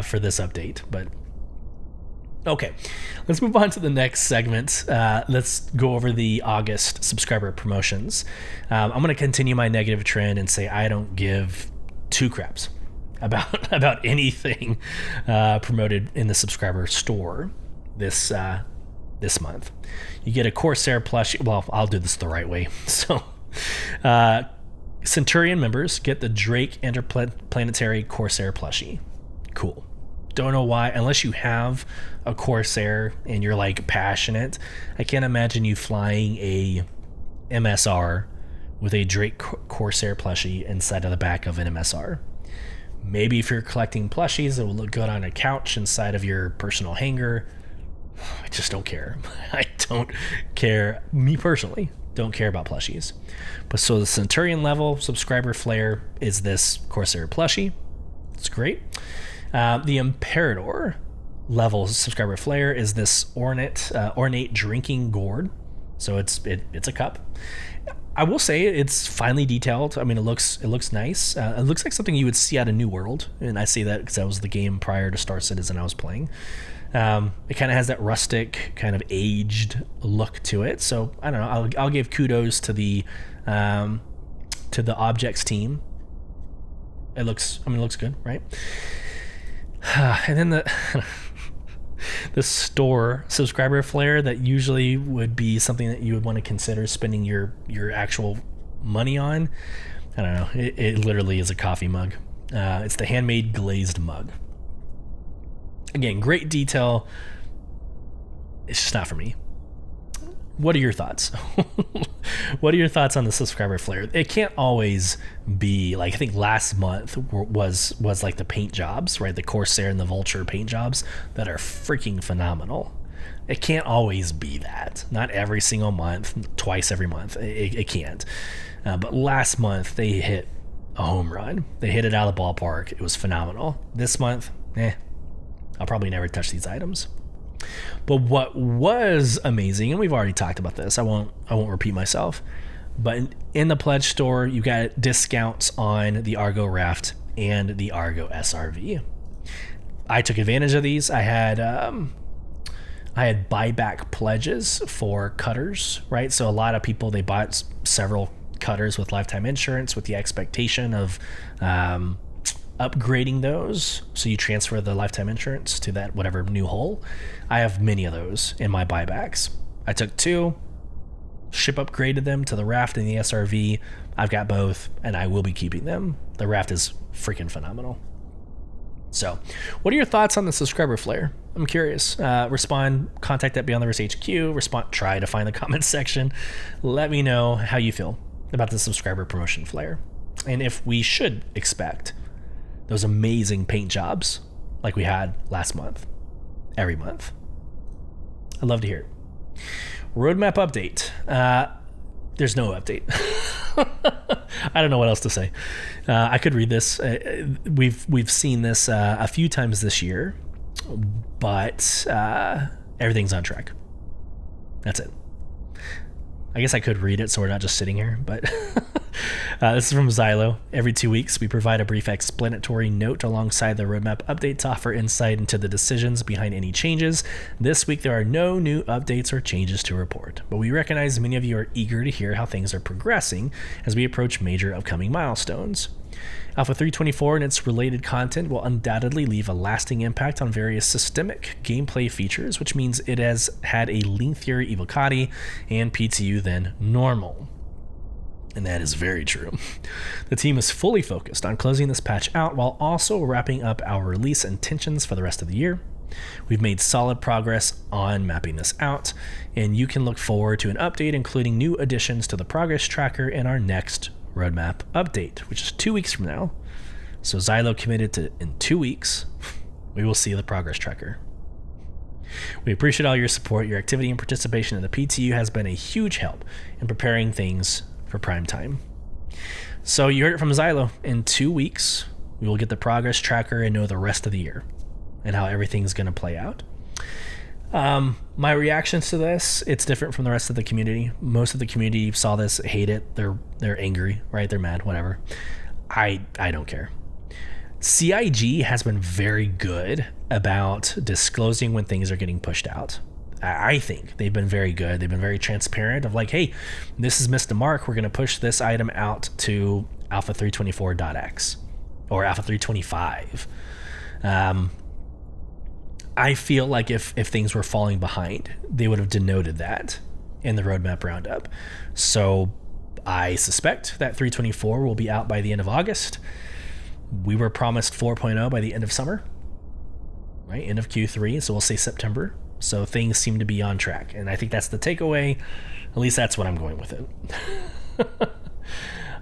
for this update, but okay, let's move on to the next segment. Let's go over the August subscriber promotions. I'm going to continue my negative trend and say I don't give two craps about anything promoted in the subscriber store this month. You get a Corsair plushie. Well, I'll do this the right way. So Centurion members get the Drake Interplanetary Corsair plushie. Cool. Don't know why, unless you have a Corsair and you're like passionate. I can't imagine you flying a MSR with a Drake Corsair plushie inside of the back of an MSR. Maybe if you're collecting plushies, it will look good on a couch inside of your personal hangar. I just don't care. I don't care. Me personally, don't care about plushies. But so the Centurion level subscriber flare is this Corsair plushie. It's great. The Imperator level subscriber flare is this ornate drinking gourd. So it's a cup. I will say it's finely detailed. I mean, it looks nice. It looks like something you would see out of New World, and I say that because that was the game prior to Star Citizen I was playing. It kind of has that rustic, kind of aged look to it. So I don't know. I'll give kudos to the objects team. It looks good, right? And then the store subscriber flare that usually would be something that you would want to consider spending your actual money on. I don't know. It literally is a coffee mug. It's the handmade glazed mug. Again, great detail. It's just not for me. What are your thoughts? What are your thoughts on the subscriber flare? It can't always be like, I think last month was like the paint jobs, right? The Corsair and the Vulture paint jobs that are freaking phenomenal. It can't always be that. Not every single month, twice every month. It can't. But last month they hit a home run. They hit it out of the ballpark. It was phenomenal. This month, I'll probably never touch these items. But what was amazing, and we've already talked about this, I won't repeat myself, but in the pledge store you got discounts on the Argo Raft and the Argo SRV. I took advantage of these. I had buyback pledges for cutters, right? So a lot of people, they bought several cutters with lifetime insurance with the expectation of upgrading those, so you transfer the lifetime insurance to that whatever new hull. I have many of those in my buybacks. I took two, ship upgraded them to the Raft and the SRV. I've got both, and I will be keeping them. The Raft is freaking phenomenal. So, what are your thoughts on the subscriber flare? I'm curious. Respond, contact at Beyond the Verse HQ. Respond, try to find the comments section. Let me know how you feel about the subscriber promotion flare, and if we should expect those amazing paint jobs like we had last month, every month. I'd love to hear it. Roadmap update. There's no update. I don't know what else to say. I could read this. We've seen this a few times this year, but everything's on track. That's it. I guess I could read it so we're not just sitting here, but this is from Xylo. Every 2 weeks, we provide a brief explanatory note alongside the roadmap update to offer insight into the decisions behind any changes. This week, there are no new updates or changes to report, but we recognize many of you are eager to hear how things are progressing as we approach major upcoming milestones. Alpha 3.24 and its related content will undoubtedly leave a lasting impact on various systemic gameplay features, which means it has had a lengthier evocati and PTU than normal. And that is very true. The team is fully focused on closing this patch out while also wrapping up our release intentions for the rest of the year. We've made solid progress on mapping this out, and you can look forward to an update including new additions to the progress tracker in our next roadmap update, which is 2 weeks from now. So Xylo committed to in 2 weeks, we will see the progress tracker. We appreciate all your support. Your activity and participation in the PTU has been a huge help in preparing things for prime time. So you heard it from Xylo. In 2 weeks, we will get the progress tracker and know the rest of the year and how everything's going to play out. My reactions to this, it's different from the rest of the community. Most of the community saw this, hate it. They're angry, right? They're mad, whatever. I don't care. CIG has been very good about disclosing when things are getting pushed out. I think they've been very good. They've been very transparent of like, hey, this has missed the mark. We're going to push this item out to Alpha 3.24.x or Alpha 3.25. I feel like if things were falling behind, they would have denoted that in the roadmap roundup. So I suspect that 3.24 will be out by the end of August. We were promised 4.0 by the end of summer, right? End of Q3. So we'll say September. So things seem to be on track. And I think that's the takeaway. At least that's what I'm going with it.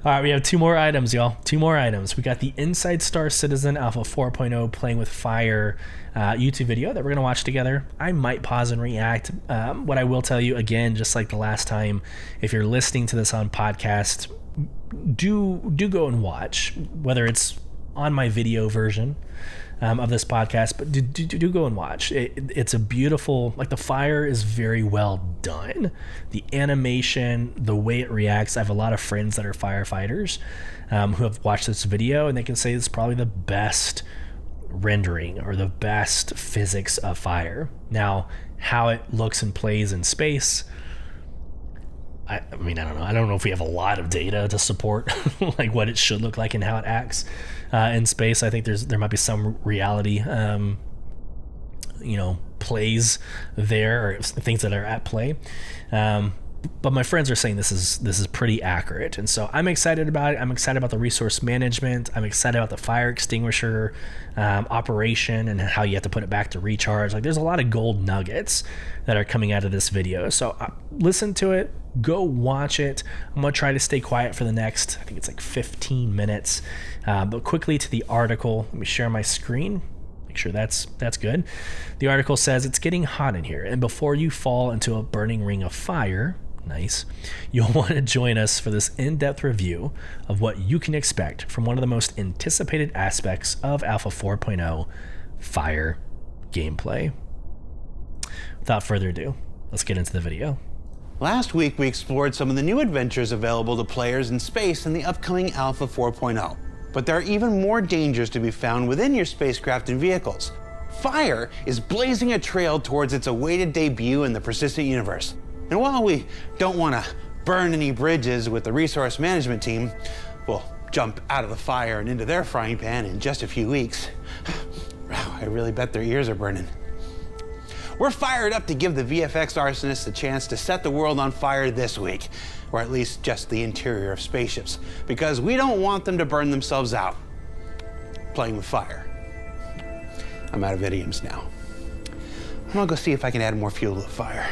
All right, we have 2 more items, y'all. 2 more items. We got the Inside Star Citizen Alpha 4.0 playing with fire YouTube video that we're going to watch together. I might pause and react. What I will tell you, again, just like the last time, if you're listening to this on podcast, do go and watch, whether it's on my video version of this podcast, but do go and watch. It's a beautiful, like the fire is very well done. The animation, the way it reacts. I have a lot of friends that are firefighters who have watched this video, and they can say it's probably the best rendering or the best physics of fire. Now, how it looks and plays in space, I mean, I don't know. I don't know if we have a lot of data to support like what it should look like and how it acts in space. I think there might be some reality, plays there or things that are at play. But my friends are saying this is pretty accurate, and so I'm excited about it. I'm excited about the resource management. I'm excited about the fire extinguisher operation and how you have to put it back to recharge. Like, there's a lot of gold nuggets that are coming out of this video. So listen to it, go watch it. I'm gonna try to stay quiet for the next, I think it's like 15 minutes. But quickly to the article. Let me share my screen. Make sure that's good. The article says it's getting hot in here, and before you fall into a burning ring of fire, nice, you'll want to join us for this in-depth review of what you can expect from one of the most anticipated aspects of Alpha 4.0 fire gameplay. Without further ado, let's get into the video. Last week, we explored some of the new adventures available to players in space in the upcoming Alpha 4.0. But there are even more dangers to be found within your spacecraft and vehicles. Fire is blazing a trail towards its awaited debut in the persistent universe. And while we don't want to burn any bridges with the resource management team, we'll jump out of the fire and into their frying pan in just a few weeks. Wow, I really bet their ears are burning. We're fired up to give the VFX arsonists a chance to set the world on fire this week, or at least just the interior of spaceships, because we don't want them to burn themselves out playing with fire. I'm out of idioms now. I'm gonna go see if I can add more fuel to the fire.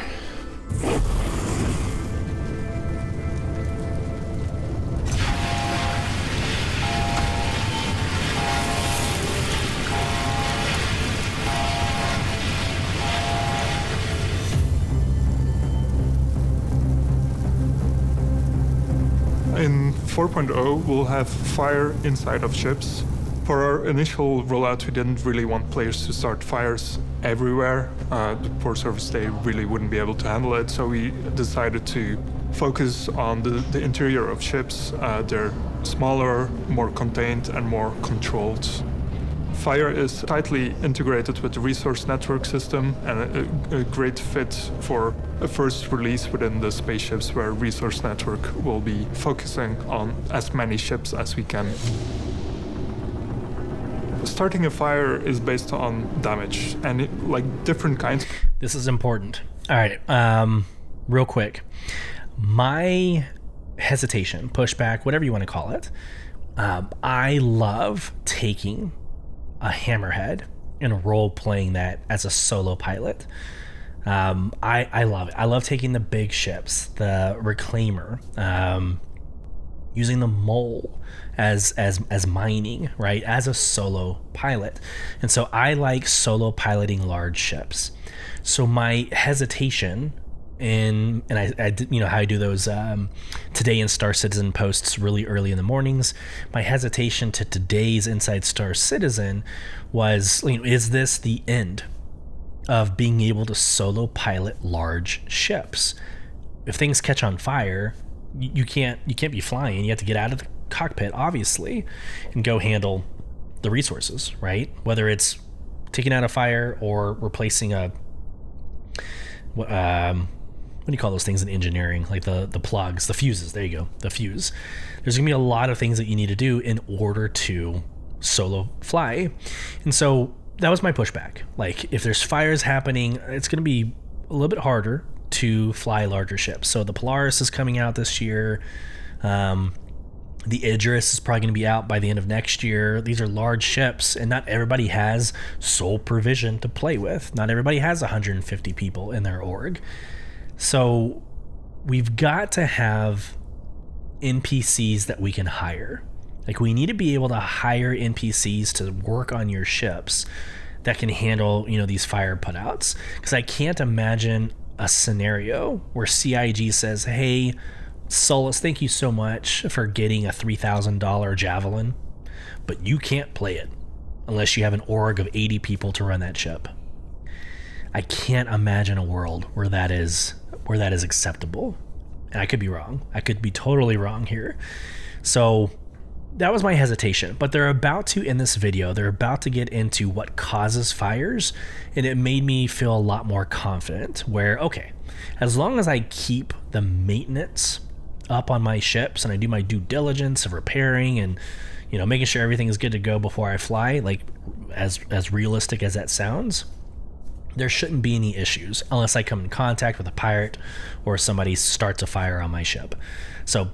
In 4.0, we'll have fire inside of ships. For our initial rollout, we didn't really want players to start fires everywhere. The poor surface, they really wouldn't be able to handle it. So we decided to focus on the interior of ships. They're smaller, more contained, and more controlled. Fire is tightly integrated with the resource network system and a great fit for a first release within the spaceships, where resource network will be focusing on as many ships as we can. Starting a fire is based on damage and different kinds. This is important. All right, real quick. My hesitation, pushback, whatever you want to call it, I love taking a hammerhead and role playing that as a solo pilot. I love it. I love taking the big ships, the reclaimer, using the mole as mining, right, as a solo pilot. And so I like solo piloting large ships. So my hesitation and I you know how I do those Today in Star Citizen posts really early in the mornings. My hesitation to today's Inside Star Citizen was, is this the end of being able to solo pilot large ships? If things catch on fire, you can't be flying. You have to get out of the cockpit, obviously, and go handle the resources, right? Whether it's taking out a fire or replacing a what do you call those things in engineering? Like the plugs, the fuses. There you go, the fuse. There's gonna be a lot of things that you need to do in order to solo fly. And so that was my pushback. Like, if there's fires happening, it's gonna be a little bit harder to fly larger ships. So the Polaris is coming out this year. The Idris is probably going to be out by the end of next year. These are large ships, and not everybody has sole provision to play with. Not everybody has 150 people in their org. So we've got to have NPCs that we can hire. Like, we need to be able to hire NPCs to work on your ships that can handle, these fire putouts. Because I can't imagine a scenario where CIG says, hey, Sulyce, thank you so much for getting a $3,000 Javelin, but you can't play it unless you have an org of 80 people to run that ship. I can't imagine a world where that is acceptable. And I could be wrong. I could be totally wrong here. So that was my hesitation. But they're about to, in this video, they're about to get into what causes fires, and it made me feel a lot more confident where, okay, as long as I keep the maintenance up on my ships and I do my due diligence of repairing and making sure everything is good to go before I fly, like as realistic as that sounds, there shouldn't be any issues unless I come in contact with a pirate or somebody starts a fire on my ship. So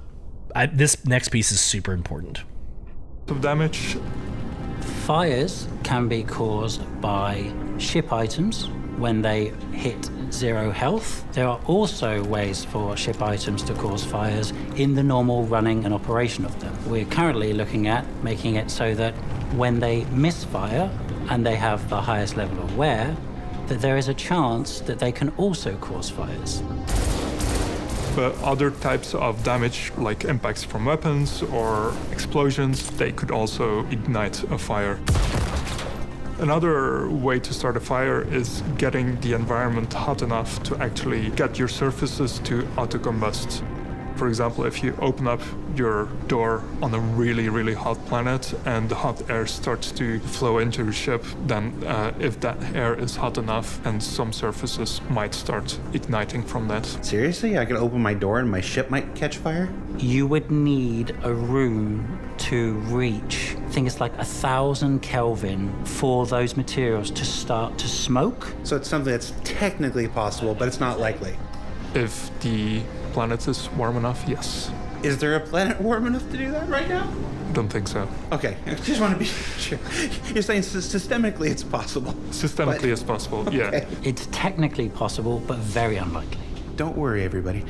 this next piece is super important. Of damage. Fires can be caused by ship items when they hit 0 health. There are also ways for ship items to cause fires in the normal running and operation of them. We're currently looking at making it so that when they misfire and they have the highest level of wear, that there is a chance that they can also cause fires. But other types of damage, like impacts from weapons or explosions, they could also ignite a fire. Another way to start a fire is getting the environment hot enough to actually get your surfaces to auto-combust. For example, if you open up your door on a really, really hot planet and the hot air starts to flow into your ship, then if that air is hot enough, and some surfaces might start igniting from that. Seriously? I could open my door and my ship might catch fire? You would need a room to reach, I think it's like 1,000 Kelvin for those materials to start to smoke. So it's something that's technically possible, but it's not likely. If the planet is warm enough, yes. Is there a planet warm enough to do that right now? Don't think so. Okay, I just want to be sure. You're saying systemically it's possible. Systemically it's possible, okay. Yeah. It's technically possible, but very unlikely. Don't worry, everybody.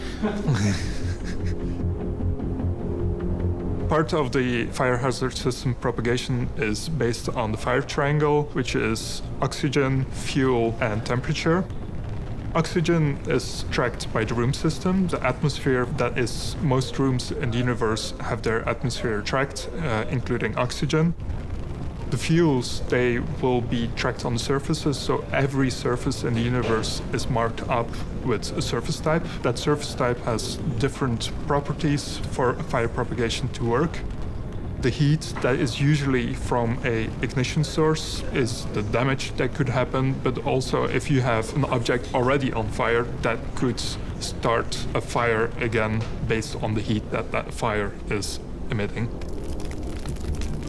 Part of the fire hazard system propagation is based on the fire triangle, which is oxygen, fuel, and temperature. Oxygen is tracked by the room system. The atmosphere, that is, most rooms in the universe have their atmosphere tracked, including oxygen. The fuels, they will be tracked on the surfaces, so every surface in the universe is marked up with a surface type. That surface type has different properties for fire propagation to work. The heat that is usually from a ignition source is the damage that could happen, but also if you have an object already on fire, that could start a fire again based on the heat that that fire is emitting.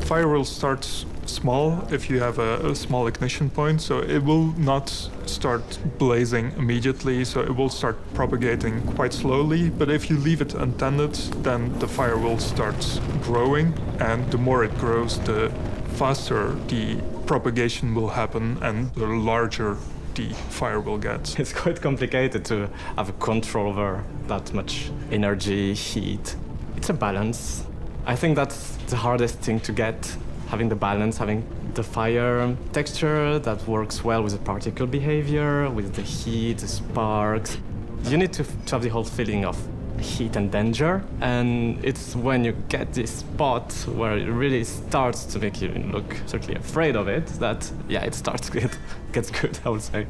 Fire will start small if you have a small ignition point, so it will not start blazing immediately, so it will start propagating quite slowly. But if you leave it untended, then the fire will start growing, and the more it grows, the faster the propagation will happen and the larger the fire will get. It's quite complicated to have a control over that much energy, heat. It's a balance. I think that's the hardest thing to get. Having the balance, having the fire texture that works well with the particle behavior, with the heat, the sparks. You need to have the whole feeling of heat and danger. And it's when you get this spot where it really starts to make you look certainly afraid of it, that, yeah, it gets good, I would say.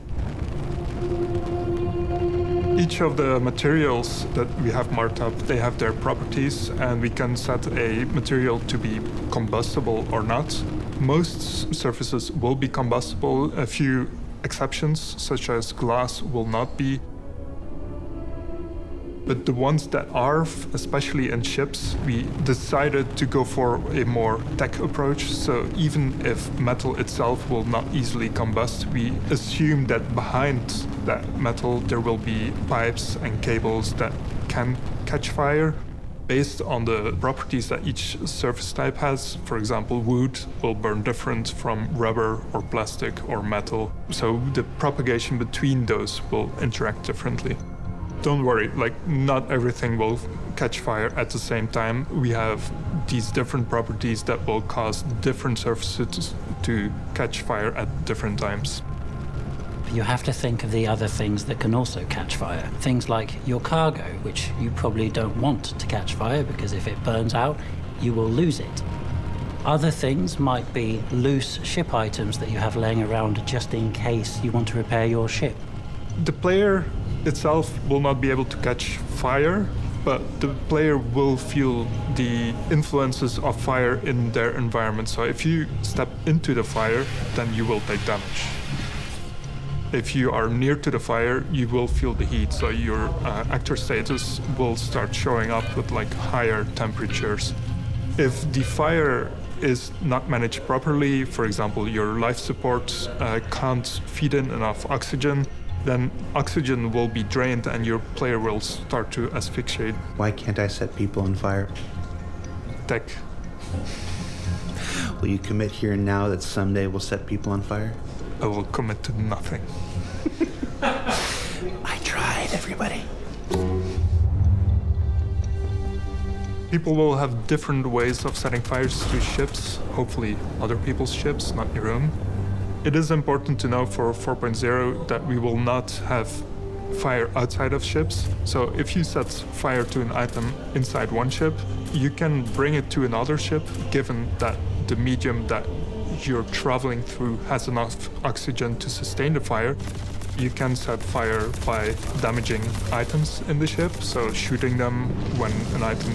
Each of the materials that we have marked up, they have their properties, and we can set a material to be combustible or not. Most surfaces will be combustible. A few exceptions, such as glass, will not be. But the ones that are, especially in ships, we decided to go for a more tech approach. So even if metal itself will not easily combust, we assume that behind that metal there will be pipes and cables that can catch fire based on the properties that each surface type has. For example, wood will burn different from rubber or plastic or metal. So the propagation between those will interact differently. Don't worry, not everything will catch fire at the same time. We have these different properties that will cause different surfaces to catch fire at different times. You have to think of the other things that can also catch fire. Things like your cargo, which you probably don't want to catch fire because if it burns out, you will lose it. Other things might be loose ship items that you have laying around just in case you want to repair your ship. The player itself will not be able to catch fire, but the player will feel the influences of fire in their environment. So if you step into the fire, then you will take damage. If you are near to the fire, you will feel the heat, so your actor status will start showing up with higher temperatures. If the fire is not managed properly, for example, your life support can't feed in enough oxygen, then oxygen will be drained and your player will start to asphyxiate. Why can't I set people on fire? Tech. Will you commit here and now that someday we'll set people on fire? I will commit to nothing. I tried, everybody. People will have different ways of setting fires to ships, hopefully other people's ships, not your own. It is important to know for 4.0 that we will not have fire outside of ships. So if you set fire to an item inside one ship, you can bring it to another ship, given that the medium that you're traveling through has enough oxygen to sustain the fire. You can set fire by damaging items in the ship, so shooting them when an item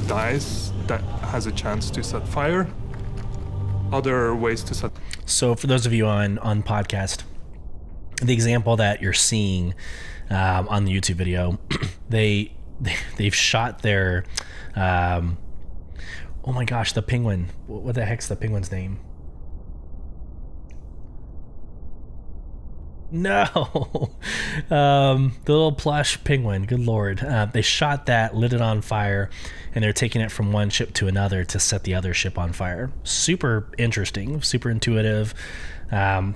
dies, that has a chance to set fire. Other ways to set. So for those of you on podcast, the example that you're seeing on the YouTube video, they've shot their oh my gosh, the penguin. What the heck's the penguin's name? No, the little plush penguin. Good Lord. They shot that, lit it on fire, and they're taking it from one ship to another to set the other ship on fire. Super interesting, super intuitive, a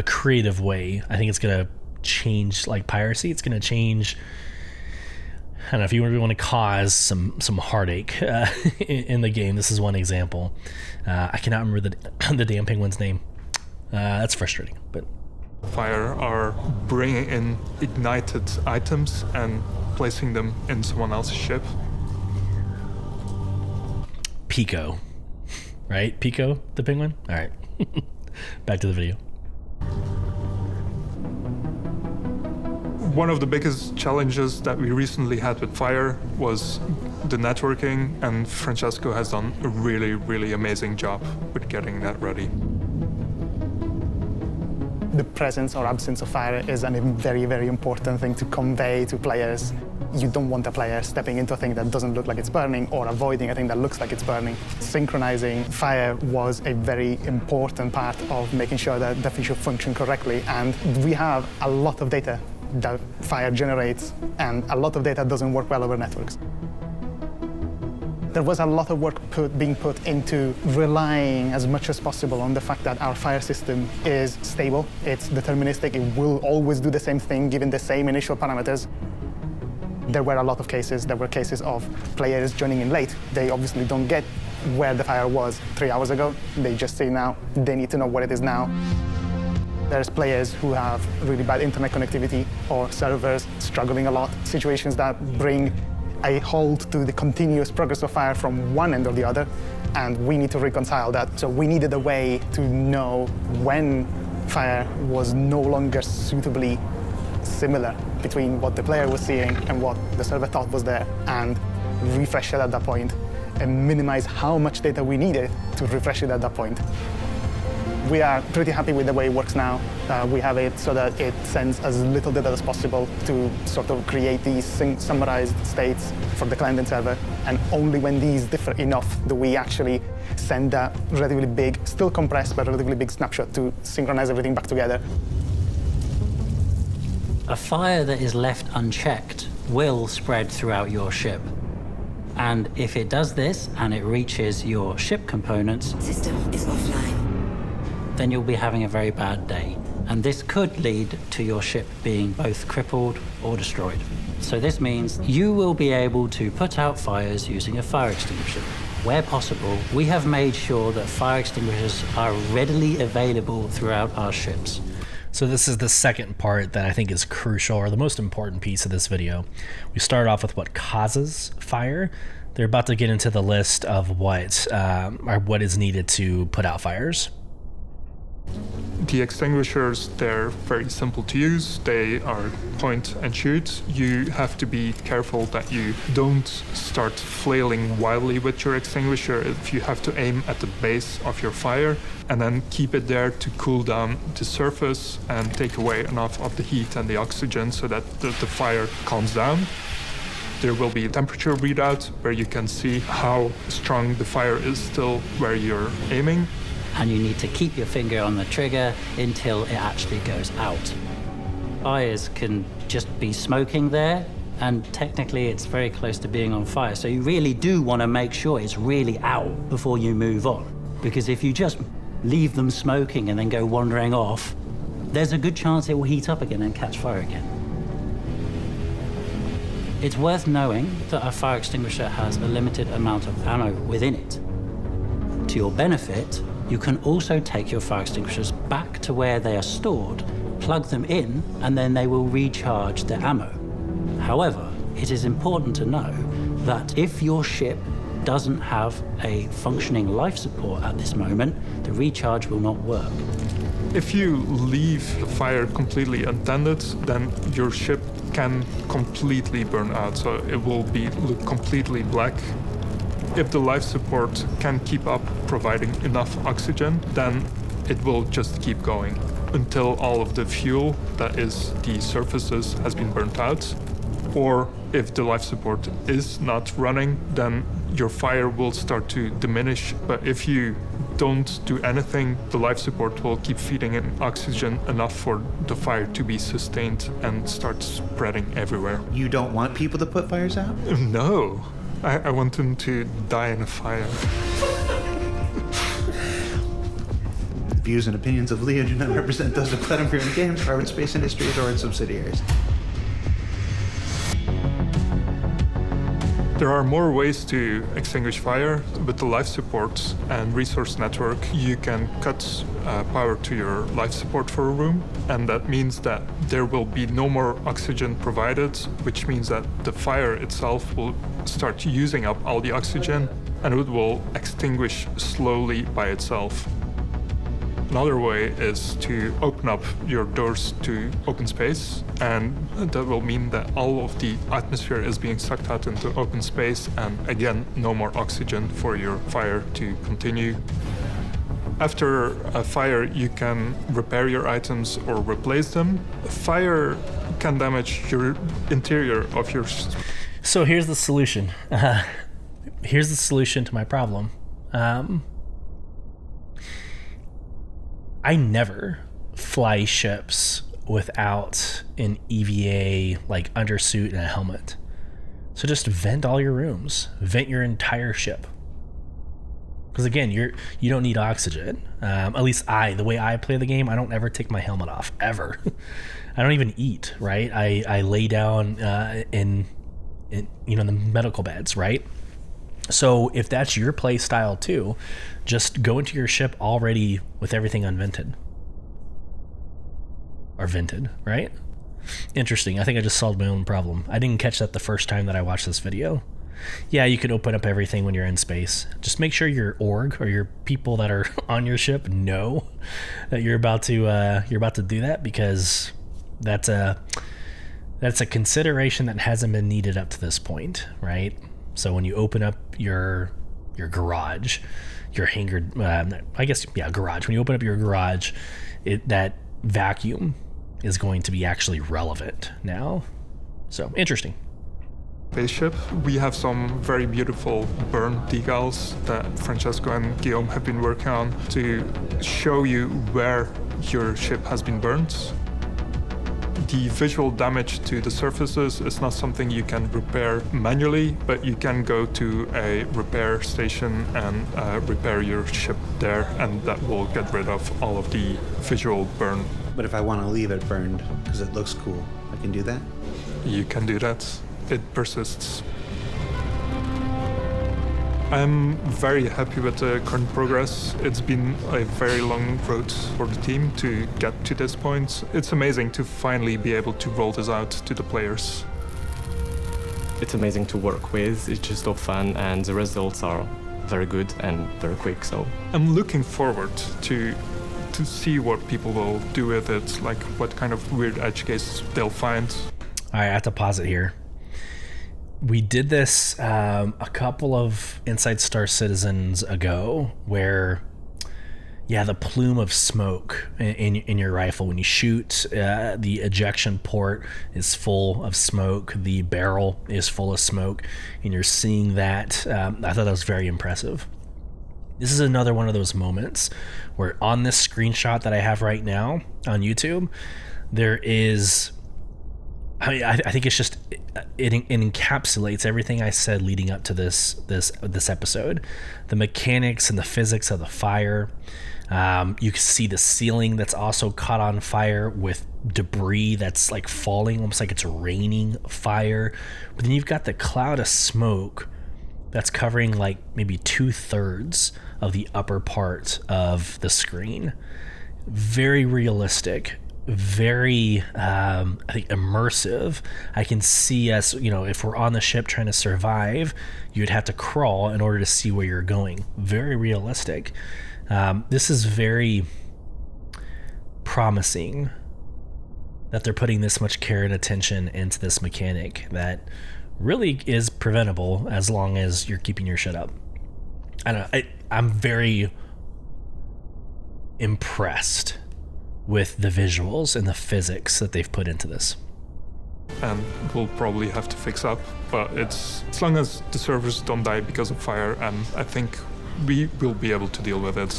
creative way. I think it's going to change piracy. It's going to change, I don't know, if you really want to cause some heartache in the game. This is one example. I cannot remember the damn penguin's name. That's frustrating, but Fire are bringing in ignited items and placing them in someone else's ship. Pico. right? Pico, the penguin? All right. Back to the video. One of the biggest challenges that we recently had with Fire was the networking, and Francesco has done a really, really amazing job with getting that ready. The presence or absence of fire is a very, very important thing to convey to players. You don't want a player stepping into a thing that doesn't look like it's burning or avoiding a thing that looks like it's burning. Synchronizing fire was a very important part of making sure that the feature functioned correctly, and we have a lot of data that fire generates, and a lot of data doesn't work well over networks. There was a lot of work being put into relying as much as possible on the fact that our fire system is stable, it's deterministic, it will always do the same thing given the same initial parameters. There were a lot of cases. There were cases of players joining in late. They obviously don't get where the fire was 3 hours ago. They just see now. They need to know where it is now. There's players who have really bad internet connectivity or servers struggling a lot, situations that bring a halt to the continuous progress of fire from one end or the other, and we need to reconcile that. So we needed a way to know when fire was no longer suitably similar between what the player was seeing and what the server thought was there, and refresh it at that point and minimize how much data we needed to refresh it at that point. We are pretty happy with the way it works now. We have it so that it sends as little data as possible to sort of create these summarized states for the client and server, and only when these differ enough do we actually send that relatively big, still compressed, but relatively big snapshot to synchronize everything back together. A fire that is left unchecked will spread throughout your ship. And if it does this and it reaches your ship components, System is offline. then you'll be having a very bad day. And this could lead to your ship being both crippled or destroyed. So this means you will be able to put out fires using a fire extinguisher. Where possible, we have made sure that fire extinguishers are readily available throughout our ships. So this is the second part that I think is crucial, or the most important piece of this video. We start off with what causes fire. They're about to get into the list of what is needed to put out fires. The extinguishers, they're very simple to use. They are point and shoot. You have to be careful that you don't start flailing wildly with your extinguisher. If you have to aim at the base of your fire and then keep it there to cool down the surface and take away enough of the heat and the oxygen so that the fire calms down. There will be a temperature readout where you can see how strong the fire is still where you're aiming. And you need to keep your finger on the trigger until it actually goes out. Fires can just be smoking there, and technically it's very close to being on fire. So you really do want to make sure it's really out before you move on. Because if you just leave them smoking and then go wandering off, there's a good chance it will heat up again and catch fire again. It's worth knowing that a fire extinguisher has a limited amount of ammo within it. To your benefit, you can also take your fire extinguishers back to where they are stored, plug them in, and then they will recharge their ammo. However, it is important to know that if your ship doesn't have a functioning life support at this moment, the recharge will not work. If you leave the fire completely untended, then your ship can completely burn out, so it will look completely black. If the life support can keep up providing enough oxygen, then it will just keep going until all of the fuel, that is the surfaces, has been burnt out. Or if the life support is not running, then your fire will start to diminish. But if you don't do anything, the life support will keep feeding in oxygen enough for the fire to be sustained and start spreading everywhere. You don't want people to put fires out? No. I want them to die in a fire. Views and opinions of Leo do not represent those of Platinum Pyramid Games, Harvard Space Industries, or its subsidiaries. There are more ways to extinguish fire. With the life support and resource network, you can cut power to your life support for a room, and that means that there will be no more oxygen provided, which means that the fire itself will start using up all the oxygen, and it will extinguish slowly by itself. Another way is to open up your doors to open space, and that will mean that all of the atmosphere is being sucked out into open space, and again, no more oxygen for your fire to continue. After a fire, you can repair your items or replace them. Fire can damage your interior of your... So here's the solution. Here's the solution to my problem. I never fly ships without an EVA like undersuit and a helmet. So just vent all your rooms, vent your entire ship. Because again, you don't need oxygen. At least the way I play the game, I don't ever take my helmet off ever. I don't even eat, right? I lay down in the medical beds, right? So if that's your play style too, just go into your ship already with everything unvented. Or vented, right? Interesting. I think I just solved my own problem. I didn't catch that the first time that I watched this video. Yeah, you can open up everything when you're in space. Just make sure your org or your people that are on your ship know that you're about to do that, because that's a consideration that hasn't been needed up to this point, right? So when you open up your garage, your hangar, garage. When you open up your garage, that vacuum is going to be actually relevant now. So interesting. Spaceship, we have some very beautiful burn decals that Francesco and Guillaume have been working on to show you where your ship has been burned. The visual damage to the surfaces is not something you can repair manually, but you can go to a repair station and repair your ship there, and that will get rid of all of the visual burn. But if I want to leave it burned because it looks cool, I can do that? You can do that. It persists. I'm very happy with the current progress. It's been a very long road for the team to get to this point. It's amazing to finally be able to roll this out to the players. It's amazing to work with, it's just so fun, and the results are very good and very quick, so... I'm looking forward to see what people will do with it, like what kind of weird edge cases they'll find. All right, I have to pause it here. We did this a couple of Inside Star Citizens ago, where, the plume of smoke in your rifle, when you shoot, the ejection port is full of smoke, the barrel is full of smoke, and you're seeing that. I thought that was very impressive. This is another one of those moments where on this screenshot that I have right now on YouTube, there is... I think it's just it encapsulates everything I said leading up to this episode. The mechanics and the physics of the fire. You can see the ceiling that's also caught on fire with debris that's like falling, almost like it's raining fire. But then you've got the cloud of smoke that's covering like maybe 2/3 of the upper part of the screen. Very realistic. Very I think immersive. I can see us, if we're on the ship trying to survive, you'd have to crawl in order to see where you're going. Very realistic. This is very promising that they're putting this much care and attention into this mechanic that really is preventable as long as you're keeping your shit up. I don't know. I'm very impressed with the visuals and the physics that they've put into this. And we'll probably have to fix up, but it's as long as the servers don't die because of fire, and I think we will be able to deal with it.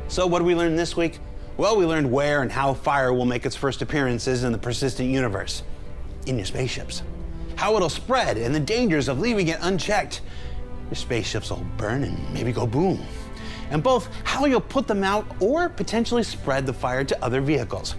So what did we learn this week? Well, we learned where and how fire will make its first appearances in the persistent universe, in your spaceships. How it'll spread and the dangers of leaving it unchecked. Your spaceships will burn and maybe go boom. And both how you'll put them out or potentially spread the fire to other vehicles.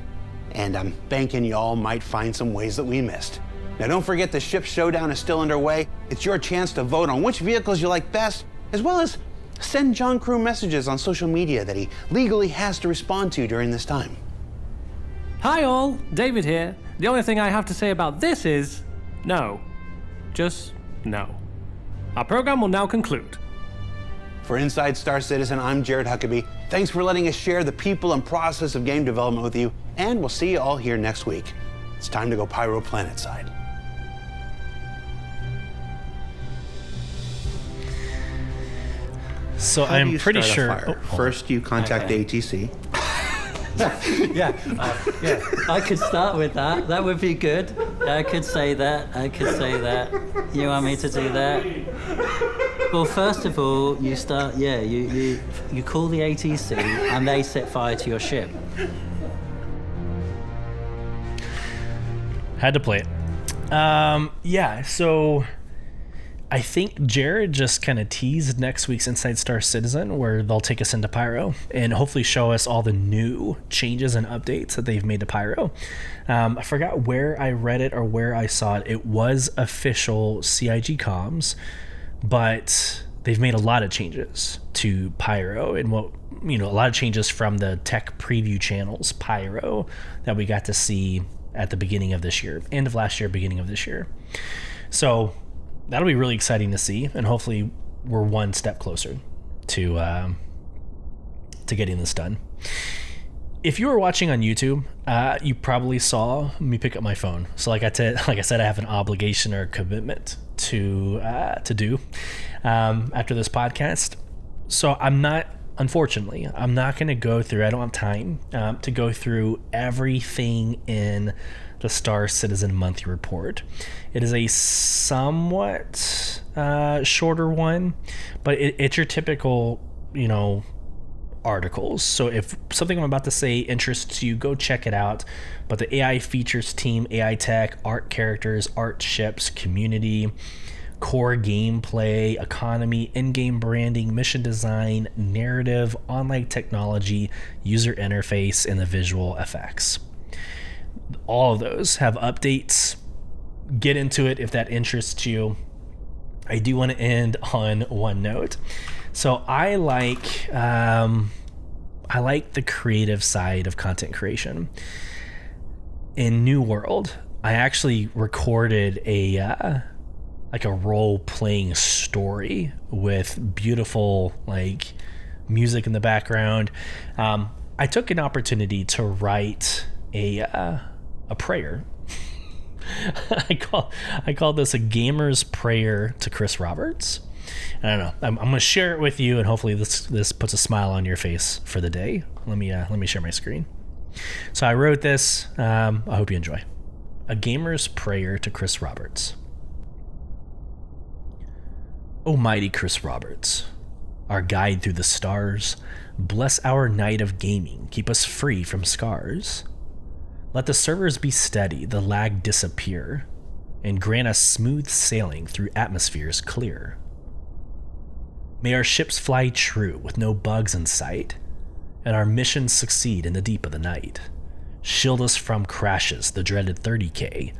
And I'm banking y'all might find some ways that we missed. Now don't forget the ship showdown is still underway. It's your chance to vote on which vehicles you like best, as well as send John Crew messages on social media that he legally has to respond to during this time. Hi all, David here. The only thing I have to say about this is, no. just no. Our program will now conclude. For Inside Star Citizen, I'm Jared Huckabee. Thanks for letting us share the people and process of game development with you, and we'll see you all here next week. It's time to go Pyro Planet side. So How do I'm you pretty start a sure. fire? First, you contact the ATC. Yeah, I could start with that. That would be good. I could say that. You want me to do that? Well, first of all, you start. Yeah, you call the ATC and they set fire to your ship. Had to play it. Yeah, so I think Jared just kind of teased next week's Inside Star Citizen, where they'll take us into Pyro and hopefully show us all the new changes and updates that they've made to Pyro. I forgot where I read it or where I saw it. It was official CIG comms, but they've made a lot of changes to Pyro, and a lot of changes from the tech preview channels Pyro that we got to see at the beginning of this year, end of last year, beginning of this year. So that'll be really exciting to see, and hopefully we're one step closer to getting this done. If you were watching on YouTube, you probably saw me pick up my phone. So like I said, I have an obligation or a commitment to do after this podcast. So unfortunately, I'm not going to go through, I don't have time to go through everything in the Star Citizen monthly report. It is a somewhat shorter one, but it's your typical, articles. So if something I'm about to say interests you, go check it out. But the AI features team, AI tech, art characters, art ships, community, core gameplay, economy, in-game branding, mission design, narrative, online technology, user interface, and the visual effects. All of those have updates. Get into it if that interests you. I do want to end on one note. So I like the creative side of content creation. In New World, I actually recorded a role-playing story with beautiful music in the background. I took an opportunity to write a prayer. I call this a gamer's prayer to Chris Roberts. I don't know. I'm going to share it with you, and hopefully this puts a smile on your face for the day. Let me share my screen. So I wrote this. I hope you enjoy. A gamer's prayer to Chris Roberts. O mighty Chris Roberts, our guide through the stars, bless our night of gaming, keep us free from scars. Let the servers be steady, the lag disappear, and grant us smooth sailing through atmospheres clear. May our ships fly true with no bugs in sight, and our missions succeed in the deep of the night. Shield us from crashes, the dreaded 30K,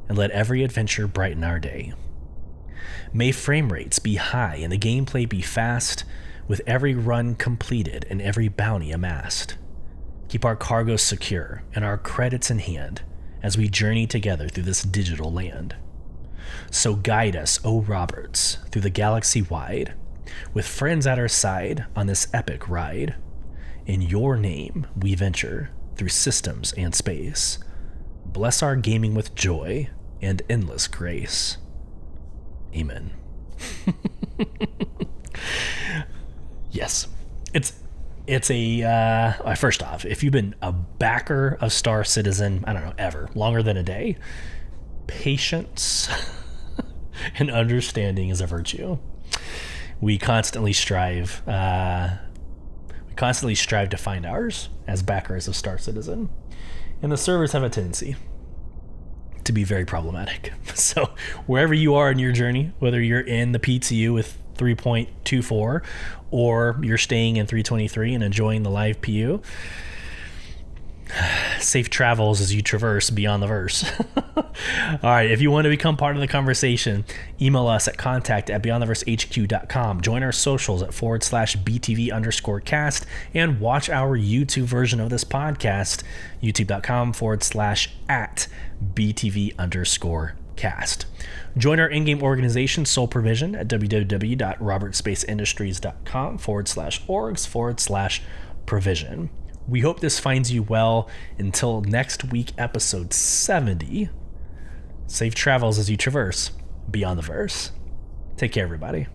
and let every adventure brighten our day. May frame rates be high and the gameplay be fast, with every run completed and every bounty amassed. Keep our cargo secure and our credits in hand as we journey together through this digital land. So guide us, O Roberts, through the galaxy wide, with friends at our side on this epic ride. In your name we venture through systems and space. Bless our gaming with joy and endless grace. Amen. Yes. It's a first off, if you've been a backer of Star Citizen, I don't know, ever, longer than a day, patience and understanding is a virtue. We constantly strive to find ours as backers of Star Citizen, and the servers have a tendency to be very problematic. So wherever you are in your journey, whether you're in the PTU with 3.24 or you're staying in 323 and enjoying the live PU, safe travels as you traverse beyond the verse. All right, if you want to become part of the conversation, email us at contact@beyondtheversehq.com. Join our socials at /BTV_cast and watch our YouTube version of this podcast, youtube.com/@BTV_ Cast. Join our in-game organization, Soul Provision, at www.robertspaceindustriescom/orgs/provision. We hope this finds you well until next week, episode 70. Safe travels as you traverse beyond the verse. Take care, everybody.